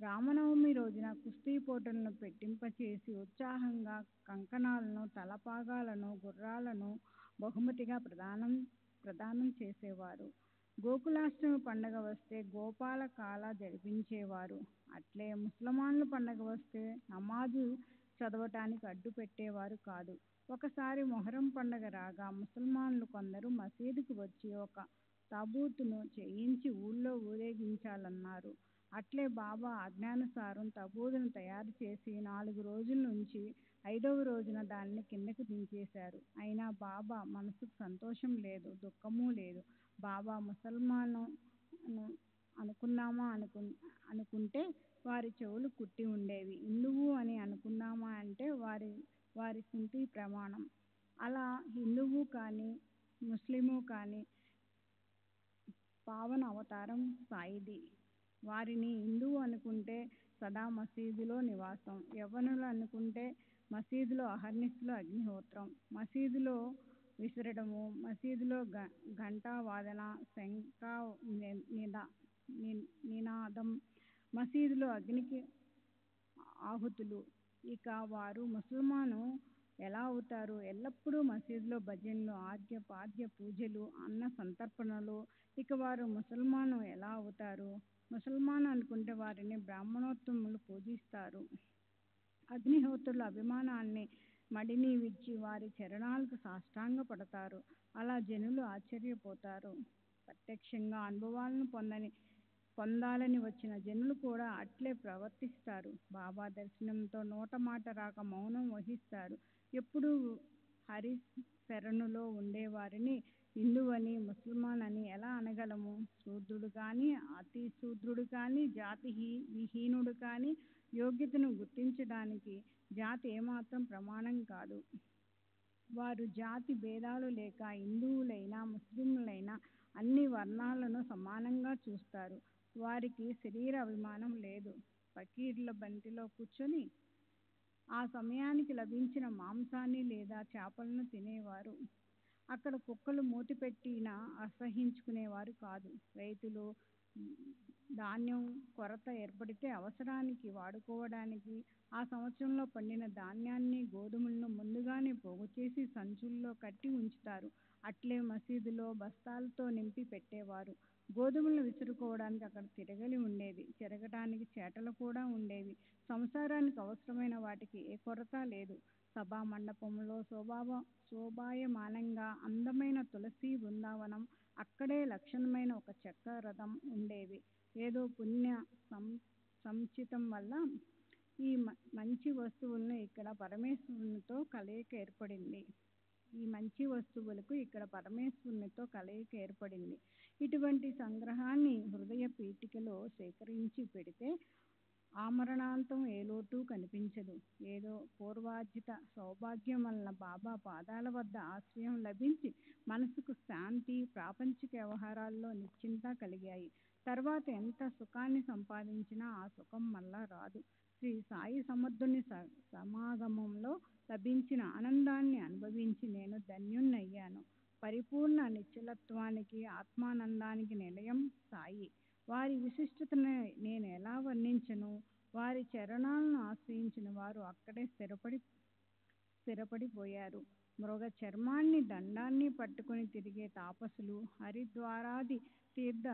రామనవమి రోజున కుస్తీ పోటీలను పెట్టింపచేసి ఉత్సాహంగా కంకణాలను, తలపాగాలను, గుర్రాలను బహుమతిగా ప్రదానం చేసేవారు. గోకులాష్టమి పండగ వస్తే గోపాల కాల జరిపించేవారు. అట్లే ముసల్మాన్ల పండగ వస్తే నమాజు చదవటానికి అడ్డు పెట్టేవారు కాదు. ఒకసారి మొహరం పండగ రాగా ముసల్మాన్లు కొందరు మసీదుకు వచ్చి ఒక తాబూతును చేయించి ఊళ్ళో ఊరేగించాలన్నారు. అట్లే బాబా ఆజ్ఞానుసారం తాబూతును తయారు చేసి 4 రోజులు ఉంచి 5వ రోజున దానిని కిందకు దించేశారు. అయినా బాబా మనసుకు సంతోషం లేదు, దుఃఖమూ లేదు. బాబా ముసల్మాను అనుకుంటే వారి చెవులు కుట్టి ఉండేవి. హిందువు అని అనుకున్నామా అంటే వారి సింటి ప్రమాణం. అలా హిందువు కానీ ముస్లిము కానీ పావన అవతారం సాయిది. వారిని హిందువు అనుకుంటే సదా మసీదులో నివాసం, యవ్వనులు అనుకుంటే మసీదులో అహర్నిశలు అగ్నిహోత్రం, మసీదులో విసరడము, మసీదులో ఘంటా వాదన, శంఖ నినాదం, మసీదులో అగ్నికి ఆహుతులు. ఇక వారు ముసల్మాను ఎలా అవుతారు? ఎల్లప్పుడూ మసీదులో భజనలు, ఆద్య పాద్య పూజలు, అన్న సంతర్పణలు. ఇక వారు ముసల్మాను ఎలా అవుతారు? ముసల్మాను అనుకుంటే వారిని బ్రాహ్మణోత్తములు పూజిస్తారు. అగ్నిహోత్రుల అభిమానాన్ని మడిని విచ్చి వారి చరణాలకు సాష్టాంగ పడతారు. అలా జనులు ఆశ్చర్యపోతారు. ప్రత్యక్షంగా అనుభవాలను పొందాలని వచ్చిన జనులు కూడా అట్లే ప్రవర్తిస్తారు. బాబా దర్శనంతో నోట మాట రాక మౌనం వహిస్తారు. ఎప్పుడూ హరిశరణులో ఉండేవారిని హిందువని, ముసల్మాన్ అని ఎలా అనగలము? శూద్రుడు కానీ, అతి శూద్రుడు కానీ, జాతి విహీనుడు కానీ యోగ్యతను గుర్తించడానికి జాతి ఏమాత్రం ప్రమాణం కాదు. వారు జాతి భేదాలు లేక హిందువులైనా ముస్లింలైనా అన్ని వర్ణాలను సమానంగా చూస్తారు. వారికి శరీర అభిమానం లేదు. ఫకీర్ల బంతిలో కూర్చొని ఆ సమయానికి లభించిన మాంసాన్ని లేదా చేపలను తినేవారు. అక్కడ కుక్కలు మూతి పెట్టినా అసహ్యించుకునేవారు కాదు. రైతులు ధాన్యం కొరత ఏర్పడితే అవసరానికి వాడుకోవడానికి ఆ సంవత్సరంలో పండిన ధాన్యాన్ని, గోధుమలను ముందుగానే పోగుచేసి సంచుల్లో కట్టి ఉంచుతారు. అట్లే మసీదులో బస్తాలతో నింపి పెట్టేవారు. గోధుమలను విసురుకోవడానికి అక్కడ తిరగలి ఉండేది. చెరగటానికి చేటలు కూడా ఉండేవి. సంసారానికి అవసరమైన వాటికి ఏ కొరత లేదు. సభా మండపంలో శోభాయమానంగా అందమైన తులసీ బృందావనం, అక్కడే లక్షణమైన ఒక చెక్క రథం ఉండేవి. ఏదో పుణ్య సంచితం వల్ల ఈ మంచి వస్తువులకు ఇక్కడ పరమేశ్వరునితో కలయిక ఏర్పడింది. ఇటువంటి సంగ్రహాన్ని హృదయ పీఠికలో సేకరించి పెడితే ఆమరణాంతం ఏ లోటు కనిపించదు. ఏదో పూర్వార్జిత సౌభాగ్యం వలన బాబా పాదాల వద్ద ఆశ్రయం లభించి మనసుకు శాంతి, ప్రాపంచిక వ్యవహారాల్లో నిశ్చింత కలిగాయి. తర్వాత ఎంత సుఖాన్ని సంపాదించినా ఆ సుఖం మళ్ళా రాదు. శ్రీ సాయి సమర్థుని సమాగమంలో లభించిన ఆనందాన్ని అనుభవించి నేను ధన్యుణ్ణయ్యాను. పరిపూర్ణ నిశ్చలత్వానికి, ఆత్మానందానికి నిలయం సాయి. వారి విశిష్టతను నేను ఎలా వర్ణించను? వారి చరణాలను ఆశ్రయించిన వారు అక్కడే స్థిరపడిపోయారు. మృగ చర్మాన్ని, దండాన్ని పట్టుకుని తిరిగే తాపసులు, హరిద్వారాది తీర్థ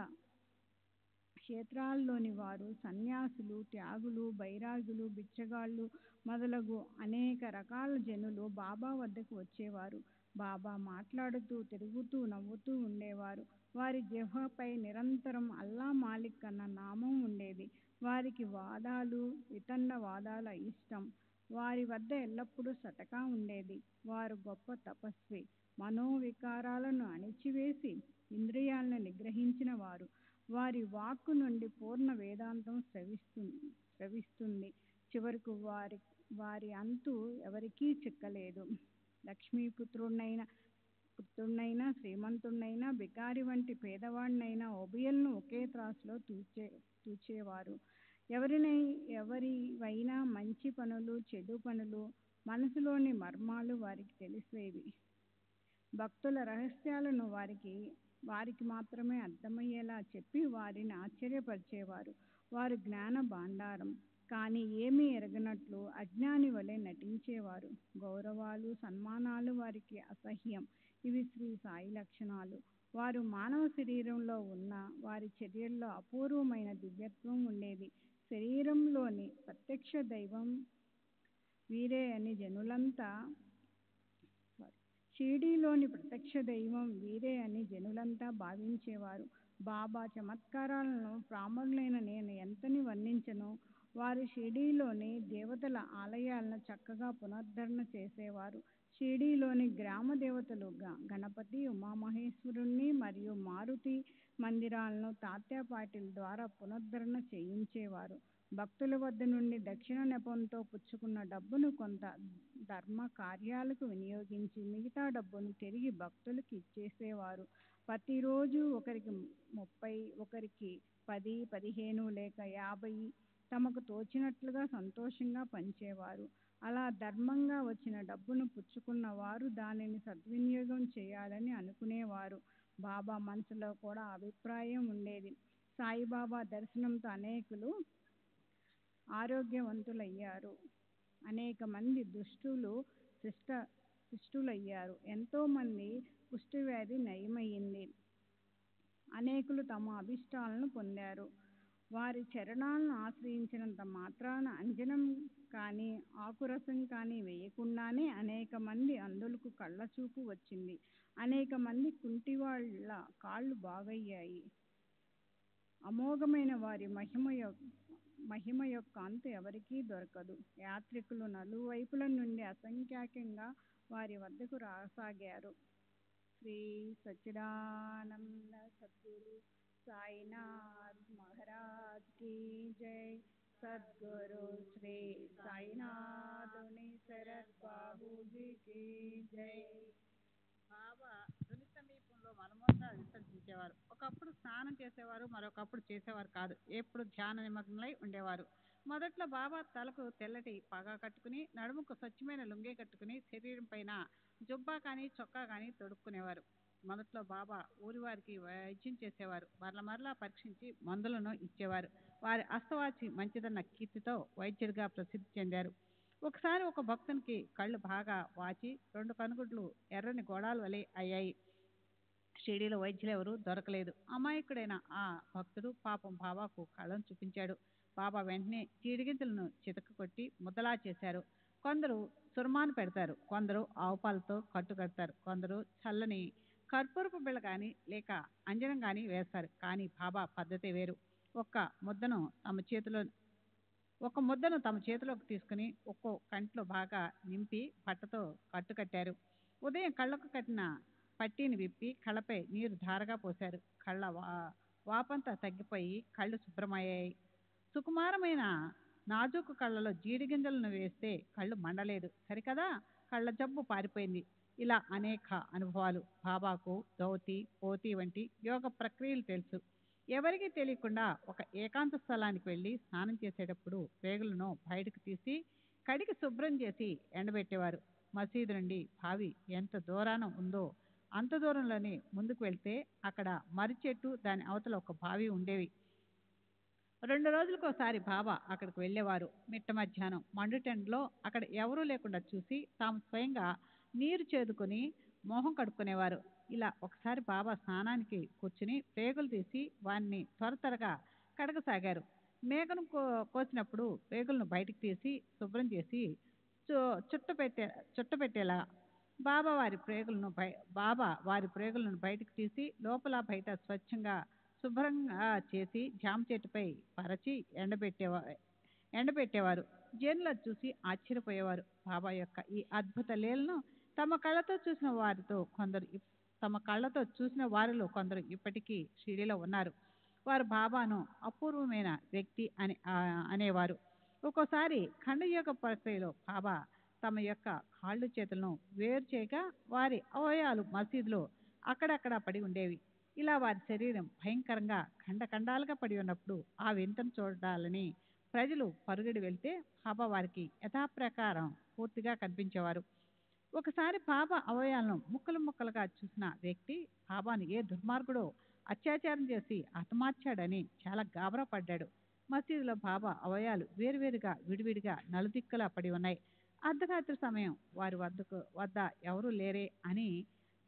క్షేత్రాల్లోని వారు సన్యాసులు, త్యాగులు, బైరాగులు, బిచ్చగాళ్ళు మొదలగు అనేక రకాల జనులు బాబా వద్దకు వచ్చేవారు. బాబా మాట్లాడుతూ, తిరుగుతూ, నవ్వుతూ ఉండేవారు. వారి జిహ్వపై నిరంతరం అల్లా మాలిక్ అన్న నామం ఉండేది. వారికి వాదాలు, వితండవాదాలు అయిష్టం. వారి వద్ద ఎల్లప్పుడూ సటకా ఉండేది. వారు గొప్ప తపస్వి. మనోవికారాలను అణిచివేసి ఇంద్రియాలను నిగ్రహించిన వారు. వారి వాక్కు నుండి పూర్ణ వేదాంతం స్రవిస్తుంది. చివరకు వారి అంతు ఎవరికీ చిక్కలేదు. లక్ష్మీపుత్రుడైనా, శ్రీమంతుడైనా, బికారి వంటి పేదవాడినైనా ఉభయులను ఒకే త్రాసులో తూచేవారు. ఎవరివైనా మంచి పనులు, చెడు పనులు, మనసులోని మర్మాలు వారికి తెలిసేవి. భక్తుల రహస్యాలను వారికి మాత్రమే అర్థమయ్యేలా చెప్పి వారిని ఆశ్చర్యపరిచేవారు. వారు జ్ఞాన భాండారం. కానీ ఏమీ ఎరగనట్లు అజ్ఞాని వలె నటించేవారు. గౌరవాలు, సన్మానాలు వారికి అసహ్యం. ఇవి శ్రీ సాయి లక్షణాలు. వారు మానవ శరీరంలో ఉన్న వారి చర్యల్లో అపూర్వమైన దివ్యత్వం ఉండేది. శరీరంలోని ప్రత్యక్ష దైవం వీరే అని జనులంతా షిరిడీలోని ప్రత్యక్ష దైవం వీరే అని జనులంతా భావించేవారు. బాబా చమత్కారాలను ప్రామాణులైన నేను ఎంతని వర్ణించను. వారు షిరిడీలోని దేవతల ఆలయాలను చక్కగా పునరుద్ధరణ చేసేవారు. షిరిడీలోని గ్రామ దేవతలు గణపతి, ఉమామహేశ్వరుణ్ణి మరియు మారుతి మందిరాలను తాత్యా పాటిల్ ద్వారా పునరుద్ధరణ చేయించేవారు. భక్తుల వద్ద నుండి దక్షిణ నెపంతో పుచ్చుకున్న డబ్బును కొంత ధర్మ కార్యాలకు వినియోగించి మిగతా డబ్బును తిరిగి భక్తులకు ఇచ్చేసేవారు. ప్రతిరోజు ఒకరికి 30, ఒకరికి 10, 15 లేక 50 తమకు తోచినట్లుగా సంతోషంగా పంచేవారు. అలా ధర్మంగా వచ్చిన డబ్బును పుచ్చుకున్న వారు దానిని సద్వినియోగం చేయాలని అనుకునేవారు. బాబా మనసులో కూడా అభిప్రాయం ఉండేది. సాయిబాబా దర్శనంతో అనేకులు ఆరోగ్యవంతులయ్యారు. అనేక మంది దుష్టులు శిష్టులయ్యారు. ఎంతో మంది కుష్ఠవ్యాధి నయమయ్యింది. అనేకులు తమ అభిష్టాలను పొందారు. వారి చరణాలను ఆశ్రయించినంత మాత్రాన అంజనం కానీ, ఆకురసం కానీ వేయకుండానే అనేక మంది అంధులకు కళ్ళచూపు వచ్చింది. అనేక మంది కుంటివాళ్ళ కాళ్ళు బాగయ్యాయి. అమోఘమైన వారి మహిమ యొక్క అంతు ఎవరికీ దొరకదు. యాత్రికులు నలువైపుల నుండి అసంఖ్యాకంగా వారి వద్దకు రాసాగారు. శ్రీ సచ్చిదానంద సద్గురు సాయినాథ్ మహారాజ్ కీ జై. సద్గురు శ్రీ సాయినాథుని శరత్ బాబూజీ కీ జై. బాబా ధుని సమీపంలో మలమూత్ర విసర్జించేవారు. ఒకప్పుడు స్నానం చేసేవారు, మరొకప్పుడు చేసేవారు కాదు. ఎప్పుడు ధ్యాన నిమగ్నలై ఉండేవారు. మొదట్లో బాబా తలకు తెల్లటి పాగా కట్టుకుని, నడుముకు స్వచ్ఛమైన లుంగే కట్టుకుని, శరీరం పైన జుబ్బా కానీ, చొక్కా కానీ తొడుక్కునేవారు. మొదట్లో బాబా ఊరి వారికి వైద్యం చేసేవారు. మరలా పరీక్షించి మందులను ఇచ్చేవారు. వారి హస్తవాచి మంచిదన్న కీర్తితో వైద్యుడిగా ప్రసిద్ధి చెందారు. ఒకసారి ఒక భక్తునికి కళ్ళు బాగా వాచి 2 కనుగుడ్లు ఎర్రని గోడాల వలె అయ్యాయి. షిరిడీలో వైద్యులు ఎవరు దొరకలేదు. అమాయకుడైన ఆ భక్తుడు పాపం బాబాకు కళ్ళను చూపించాడు. బాబా వెంటనే జీడిగింజలను చితక కొట్టి ముద్దలా చేశారు. కొందరు సురమాను పెడతారు, కొందరు ఆవుపాలతో కట్టు కడతారు, కొందరు చల్లని కర్పూరపు బిళ్ళ కానీ లేక అంజనం కానీ వేస్తారు. కానీ బాబా పద్ధతి వేరు. ఒక ముద్దను తమ చేతిలోకి తీసుకుని ఒక్కో కంట్లో బాగా నింపి బట్టతో కట్టారు. ఉదయం కళ్ళకు కట్టిన పట్టీని విప్పి కళ్ళపై నీరు ధారగా పోశారు. కళ్ళ వాపంతా తగ్గిపోయి కళ్ళు శుభ్రమయ్యాయి. సుకుమారమైన నాజూకు కళ్ళలో జీడిగింజలను వేస్తే కళ్ళు మండలేదు సరికదా, కళ్ళ జబ్బు పారిపోయింది. ఇలా అనేక అనుభవాలు. బాబాకు దౌతి, పోతి వంటి యోగ ప్రక్రియలు తెలుసు. ఎవరికీ తెలియకుండా ఒక ఏకాంత స్థలానికి వెళ్ళి స్నానం చేసేటప్పుడు పేగులను బయటకు తీసి కడిగి శుభ్రం చేసి ఎండబెట్టేవారు. మసీదు నుండి బావి ఎంత దూరాన ఉందో అంత దూరంలోనే ముందుకు వెళ్తే అక్కడ మర్రి చెట్టు, దాని అవతల ఒక బావి ఉండేవి. 2 రోజులకోసారి బాబా అక్కడికి వెళ్ళేవారు. మిట్ట మధ్యాహ్నం మండుటెండలో అక్కడ ఎవరూ లేకుండా చూసి తాము స్వయంగా నీరు చేదుకుని మొహం కడుక్కునేవారు. ఇలా ఒకసారి బాబా స్నానానికి కూర్చుని పేగులు తీసి వారిని త్వరగా కడగసాగారు. మేకను కోసినప్పుడు పేగులను బయటికి తీసి శుభ్రం చేసి చుట్టపెట్టే చుట్టపెట్టేలా బాబా వారి ప్రేగులను బయటికి తీసి లోపల బయట స్వచ్ఛంగా శుభ్రంగా చేసి జామ చెట్టుపై పరచి ఎండబెట్టేవారు. జనులు అది చూసి ఆశ్చర్యపోయేవారు. బాబా యొక్క ఈ అద్భుత లీలను తమ కళ్ళతో చూసిన వారిలో కొందరు ఇప్పటికీ షిరిడీలో ఉన్నారు. వారు బాబాను అపూర్వమైన వ్యక్తి అనేవారు. ఒక్కోసారి ఖండయోగ ప్రక్రియలో బాబా తమ యొక్క కాళ్ళు చేతులను వేరు చేయగా వారి అవయవాలు మసీదులో అక్కడక్కడ పడి ఉండేవి. ఇలా వారి శరీరం భయంకరంగా ఖండాలుగా పడి ఉన్నప్పుడు ఆ వింతను చూడాలని ప్రజలు పరుగెడి వెళ్తే బాబా వారికి యథాప్రకారం పూర్తిగా కనిపించేవారు. ఒకసారి బాబా అవయవాలను ముక్కలుగా చూసిన వ్యక్తి బాబాను ఏ దుర్మార్గుడో అత్యాచారం చేసి హతమార్చాడని చాలా గాబరా పడ్డాడు. మసీదులో బాబా అవయవాలు వేరువేరుగా విడివిడిగా నలుదిక్కులా పడి ఉన్నాయి. అర్ధరాత్రి సమయం వారి వద్ద ఎవరూ లేరే అని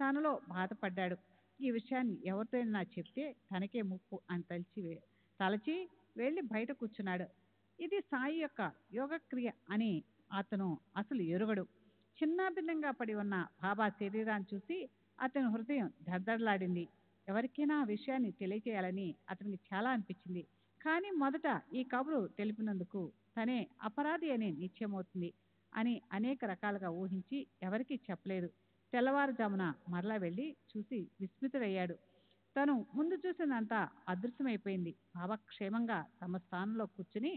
తనలో బాధపడ్డాడు. ఈ విషయాన్ని ఎవరితోనైనా చెప్తే తనకే ముప్పు అని తలచి వెళ్ళి బయట కూర్చున్నాడు. ఇది సాయి యొక్క యోగక్రియ అని అతను అసలు ఎరుగడు. చిన్నాభిన్నంగా పడి ఉన్న బాబా శరీరాన్ని చూసి అతని హృదయం దద్దడలాడింది. ఎవరికైనా ఆ విషయాన్ని తెలియచేయాలని అతనికి చాలా అనిపించింది. కానీ మొదట ఈ కబురు తెలిపినందుకు తనే అపరాధి అని నిశ్చయమవుతుంది అని అనేక రకాలుగా ఊహించి ఎవరికీ చెప్పలేదు. తెల్లవారుజామున మరలా వెళ్ళి చూసి విస్మితుడయ్యాడు. తను ముందు చూసినంతా అదృశ్యమైపోయింది. బాబా క్షేమంగా తమ స్థానంలో కూర్చుని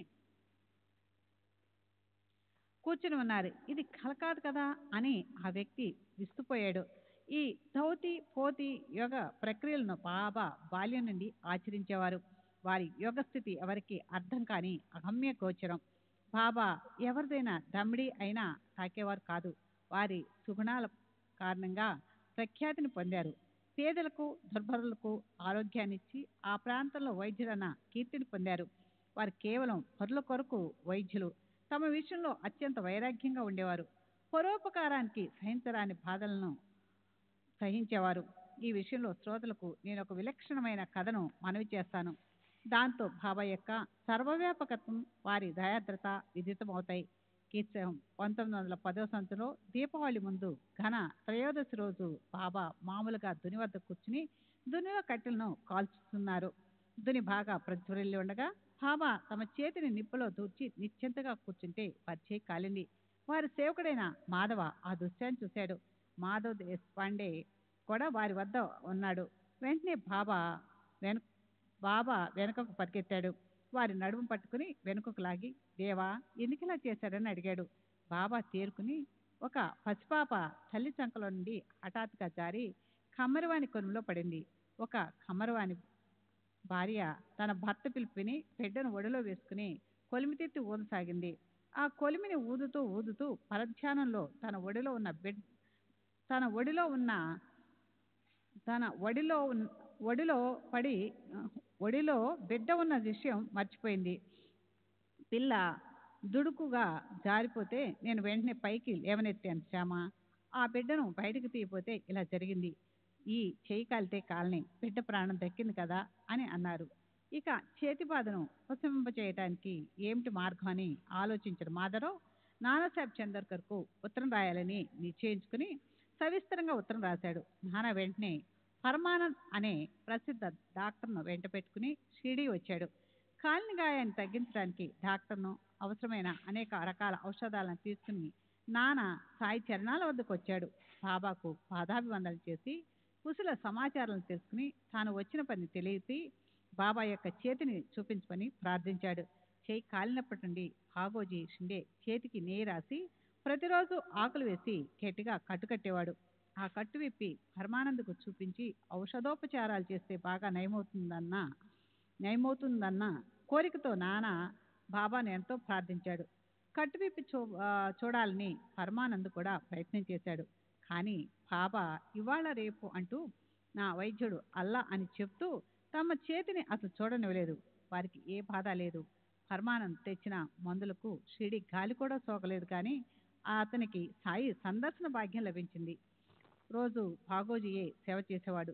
ఉన్నారు. ఇది కల కాదు కదా అని ఆ వ్యక్తి విస్తుపోయాడు. ఈ ధౌతి పోతి యోగ ప్రక్రియలను బాబా బాల్యం నుండి ఆచరించేవారు. వారి యోగస్థితి ఎవరికి అర్థం కాని అగమ్య గోచరం. బాబా ఎవరిదైనా దమ్మిడి అయినా తాకేవారు కాదు. వారి సుగుణాల కారణంగా ప్రఖ్యాతిని పొందారు. పేదలకు దుర్భరులకు ఆరోగ్యాన్నిచ్చి ఆ ప్రాంతంలో వైద్యులన్న కీర్తిని పొందారు. వారు కేవలం పరుల కొరకు వైద్యులు. తమ విషయంలో అత్యంత వైరాగ్యంగా ఉండేవారు. పరోపకారానికి సహించరాని బాధలను సహించేవారు. ఈ విషయంలో శ్రోతలకు నేను ఒక విలక్షణమైన కథను మనవి చేస్తాను. దాంతో బాబా యొక్క సర్వవ్యాపకత్వం వారి దయాద్రత విదితమవుతాయి. కీర్తం 1910వ సంవత్సరంలో దీపావళి ముందు ఘన త్రయోదశి రోజు బాబా మామూలుగా దుని వద్ద కూర్చుని దునిలో కట్టెలను కాల్చుతున్నారు. దుని బాగా ప్రజ్వరిల్లి ఉండగా బాబా తమ చేతిని నిప్పులో దూర్చి నిశ్చింతగా కూర్చుంటే వారి చేయి కాలింది. వారి సేవకుడైన మాధవ ఆ దృశ్యాన్ని చూశాడు. మాధవ్ దేశపాండే కూడా వారి వద్ద ఉన్నాడు. వెంటనే బాబా వెనుకకు పరిగెత్తాడు. వారి నడుము పట్టుకుని వెనుకకు లాగి, దేవా ఎందుకిలా చేశాడని అడిగాడు. బాబా తేరుకుని ఒక పసిపాప తల్లి చంకలో నుండి హఠాత్తుగా జారి కమ్మరివాని కొనులో పడింది. ఒక కమ్మరివాని భార్య తన భర్త పిలుపుని బిడ్డను ఒడిలో వేసుకుని కొలిమితెత్తి ఊదసాగింది. ఆ కొలిమిని ఊదుతూ పరధ్యానంలో తన ఒడిలో బిడ్డ ఉన్న విషయం మర్చిపోయింది. పిల్ల దుడుకుగా జారిపోతే నేను వెంటనే పైకి లేవనెత్తాను శ్యామ. ఆ బిడ్డను బయటకు తీయపోతే ఇలా జరిగింది. ఈ చేయి కాలితే కాలని బిడ్డ ప్రాణం దక్కింది కదా అని అన్నారు. ఇక చేతి బాధను ఉపశమింపచేయటానికి ఏమిటి మార్గం అని ఆలోచించిన మాధవరావు నానాసాహెబ్ చందోర్కర్కు ఉత్తరం రాయాలని నిశ్చయించుకుని సవిస్తరంగా ఉత్తరం రాశాడు. నానా వెంటనే పరమానంద్ అనే ప్రసిద్ధ డాక్టర్ను వెంట పెట్టుకుని షిరిడీ వచ్చాడు. కాలిన గాయాన్ని తగ్గించడానికి డాక్టర్ను అవసరమైన అనేక రకాల ఔషధాలను తీసుకుని నానా సాయి చరణాల వద్దకు వచ్చాడు. బాబాకు పాదాభివందనలు చేసి కుశల సమాచారాలను తెలుసుకుని తాను వచ్చిన పని తెలియచి బాబా యొక్క చేతిని చూపించమని ప్రార్థించాడు. చేయి కాలినప్పటి నుండి భాగోజీ షిండే చేతికి నెయ్యి రాసి ప్రతిరోజు ఆకులు వేసి గట్టిగా కట్టుకట్టేవాడు. ఆ కట్టు విప్పి పరమానందకు చూపించి ఔషధోపచారాలు చేస్తే బాగా నయమవుతుందన్న కోరికతో నానా బాబాను ఎంతో ప్రార్థించాడు. కట్టు విప్పి చూడాలని పరమానంద్ కూడా ప్రయత్నం చేశాడు. కానీ బాబా ఇవాళ రేపు అంటూ నా వైద్యుడు అల్లా అని చెప్తూ తమ చేతిని అసలు చూడనివ్వలేదు. వారికి ఏ బాధ లేదు. పరమానంద్ తెచ్చిన మందులకు షిరిడి గాలి కూడా సోకలేదు. కానీ అతనికి సాయి సందర్శన భాగ్యం లభించింది. రోజు భాగోజీయే సేవ చేసేవాడు.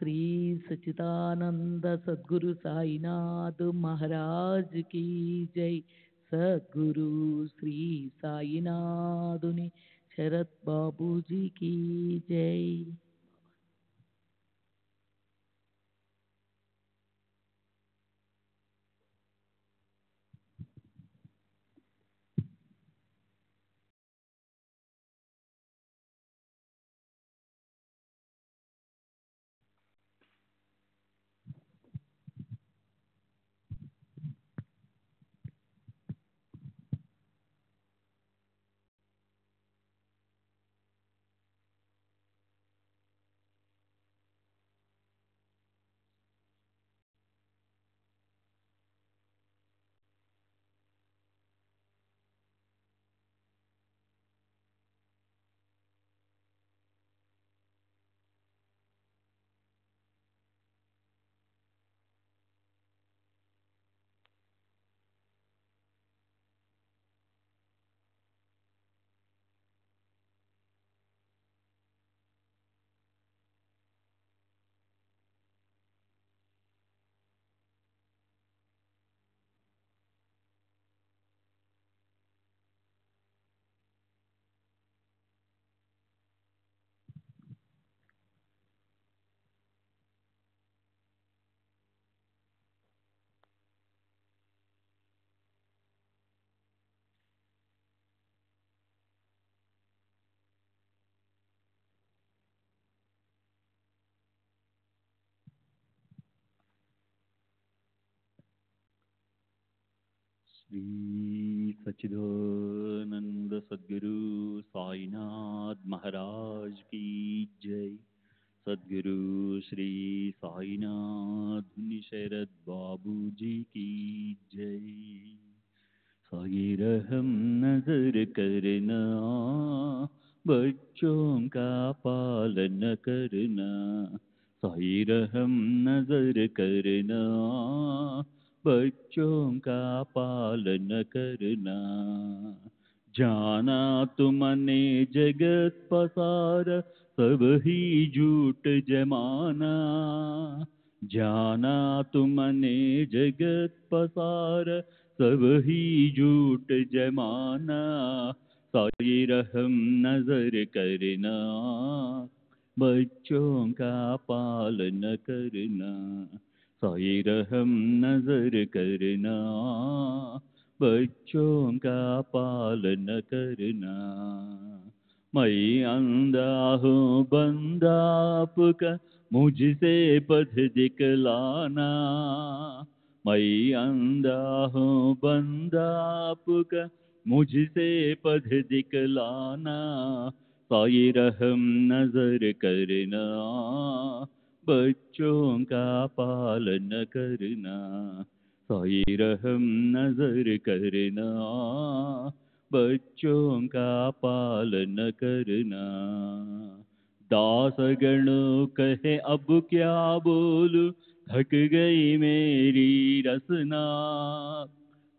श्री सच्चिदानंद सद्गुरु साईनाथ महाराज की जय। सद्गुरु श्री साईनाथुनि शरद बाबू जी की जय। श्री सच्चिदानंद सद्गुरु साईनाथ महाराज की जय। सद्गुरु श्री साईनाथ शरद बाबू जी की जय। साई रहम नजर करना, बच्चों का पालन करना। साई रहम नजर करना, बच्चों का पालन करना। जाना तुमने जगत पसार, सब ही झूठ जमाना। जाना तुमने जगत पसार, सब ही झूठ जमाना। साई रहम नजर करना, बच्चों का पालन करना। साई रहम नजर करना, बच्चों का पालन करना। मैं अंधा हूँ बंदा आपका, मुझसे पथ दिखलाना। मैं अंधा हूँ बंदा आपका, मुझसे पथ दिखलाना। साई रहम नजर करना, बच्चों का पालन करना। साई रहम नजर करना, बच्चों का पालन करना। दास गणों कहे अब क्या बोलूं, थक गई मेरी रसना।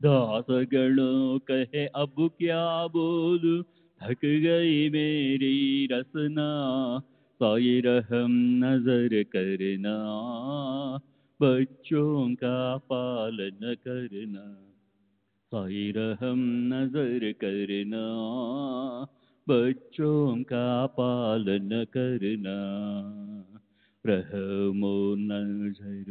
दास गणों कहे अब क्या बोलूं, थक गई मेरी रसना। साई रहम नजर करना, बच्चों का पालन करना। साई रहम नजर करना, बच्चों का पालन करना। रहमो नजर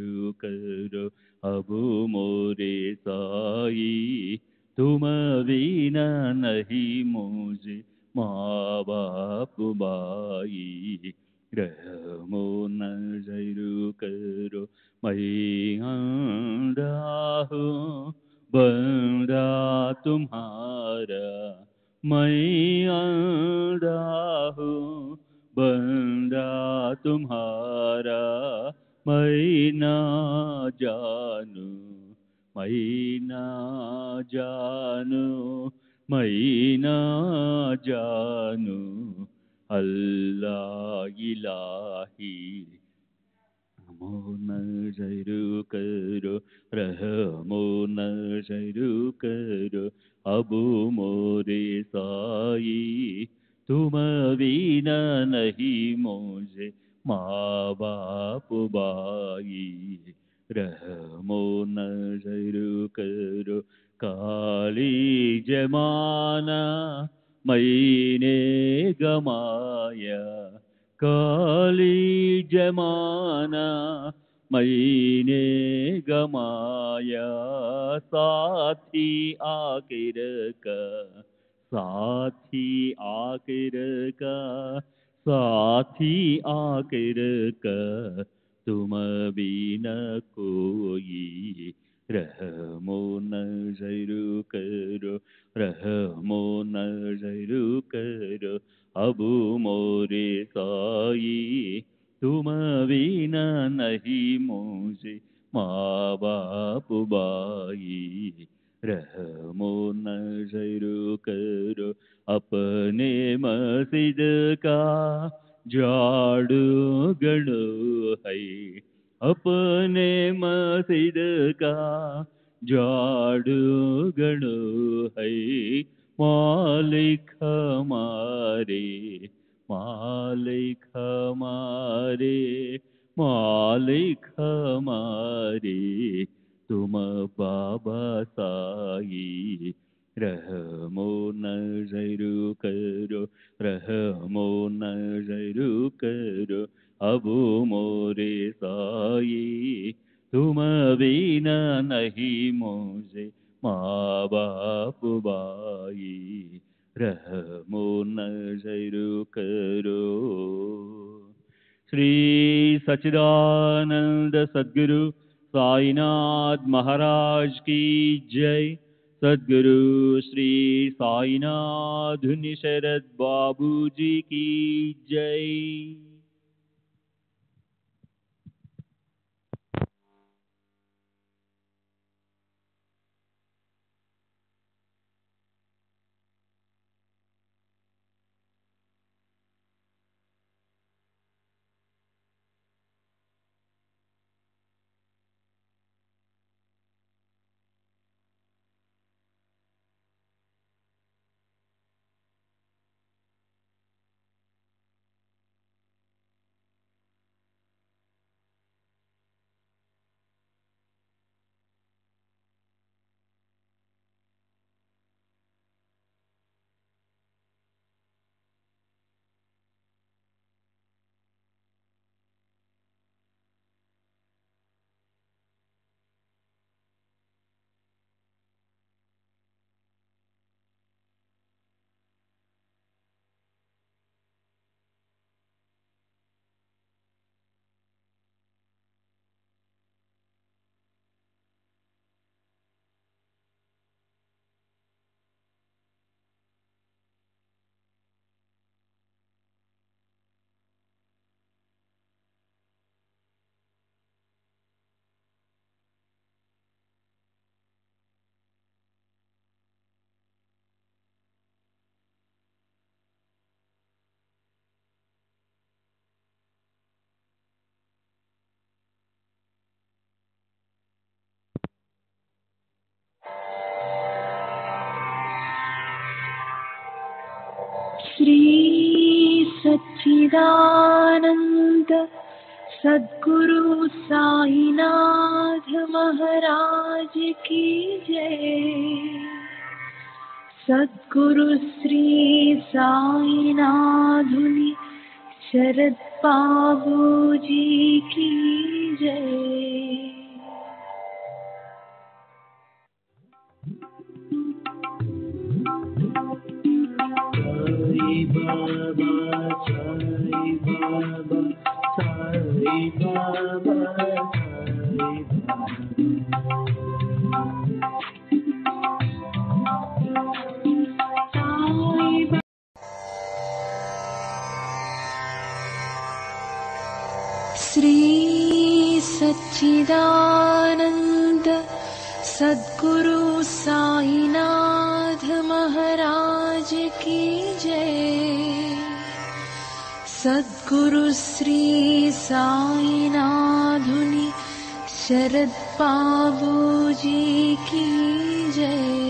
करो अब मोरे साई, तुम बिना नहीं मुझे माँ बाप भाई। रहमो नजर करो मैं अंधा हूँ बंदा तुम्हारा। मैं अंधा हूँ बंदा तुम्हारा। मैं ना जानू, मैं ना जानू, मैं ना जानू अल्लाह इलाही। रहमो नजर करो, रहमो नजर करो अब मोरे साई, तुम बिना नहीं मुझे माँ बाप बाई रहमो नजर करो काली जमाना मैंने गमाया काली जमाना मैंने गमाया साथी आखिर का साथी आखिर का साथी आखिर का तुम बिना कोई रहमो नजर करो रहमो नजर करो अब मोरे साई तुम बिना नहीं मुझे माँ बाप बाई रहमो नजर करो अपने मस्जिद का झाड़ू गड़ो है अपने मस्जिद का झाड़ू गड़ो है मालिक हमारे मालिक हमारे मालिक हमारे तुम बाबा साई रहमो नजर करो रहमो नजर करो अब मोरे साई तुम बिना नहीं मुझे माँ बाप बाई रहमो नजर करो। श्री सच्चिदानंद सद्गुरु साईनाथ महाराज की जय। सद्गुरु श्री साईनाथ शरद बाबू जी की जय। श्री सच्चिदानंद सद्गुरु साईनाथ महाराज की जय। सद्गुरु श्री साईनाथुनि शरद बाबू जी की जय। साई बाबा साई बाबा साई बाबा साई बाबा। श्री सच्चिदानंद सद्गुरु साईनाथ महाराज की जय। सद्गुरु श्री साईनाथुनि शरद बाबू जी की जय।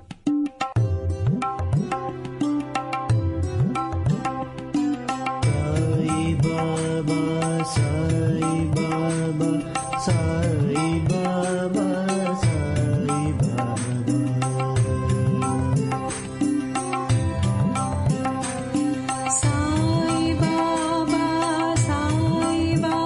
బాబా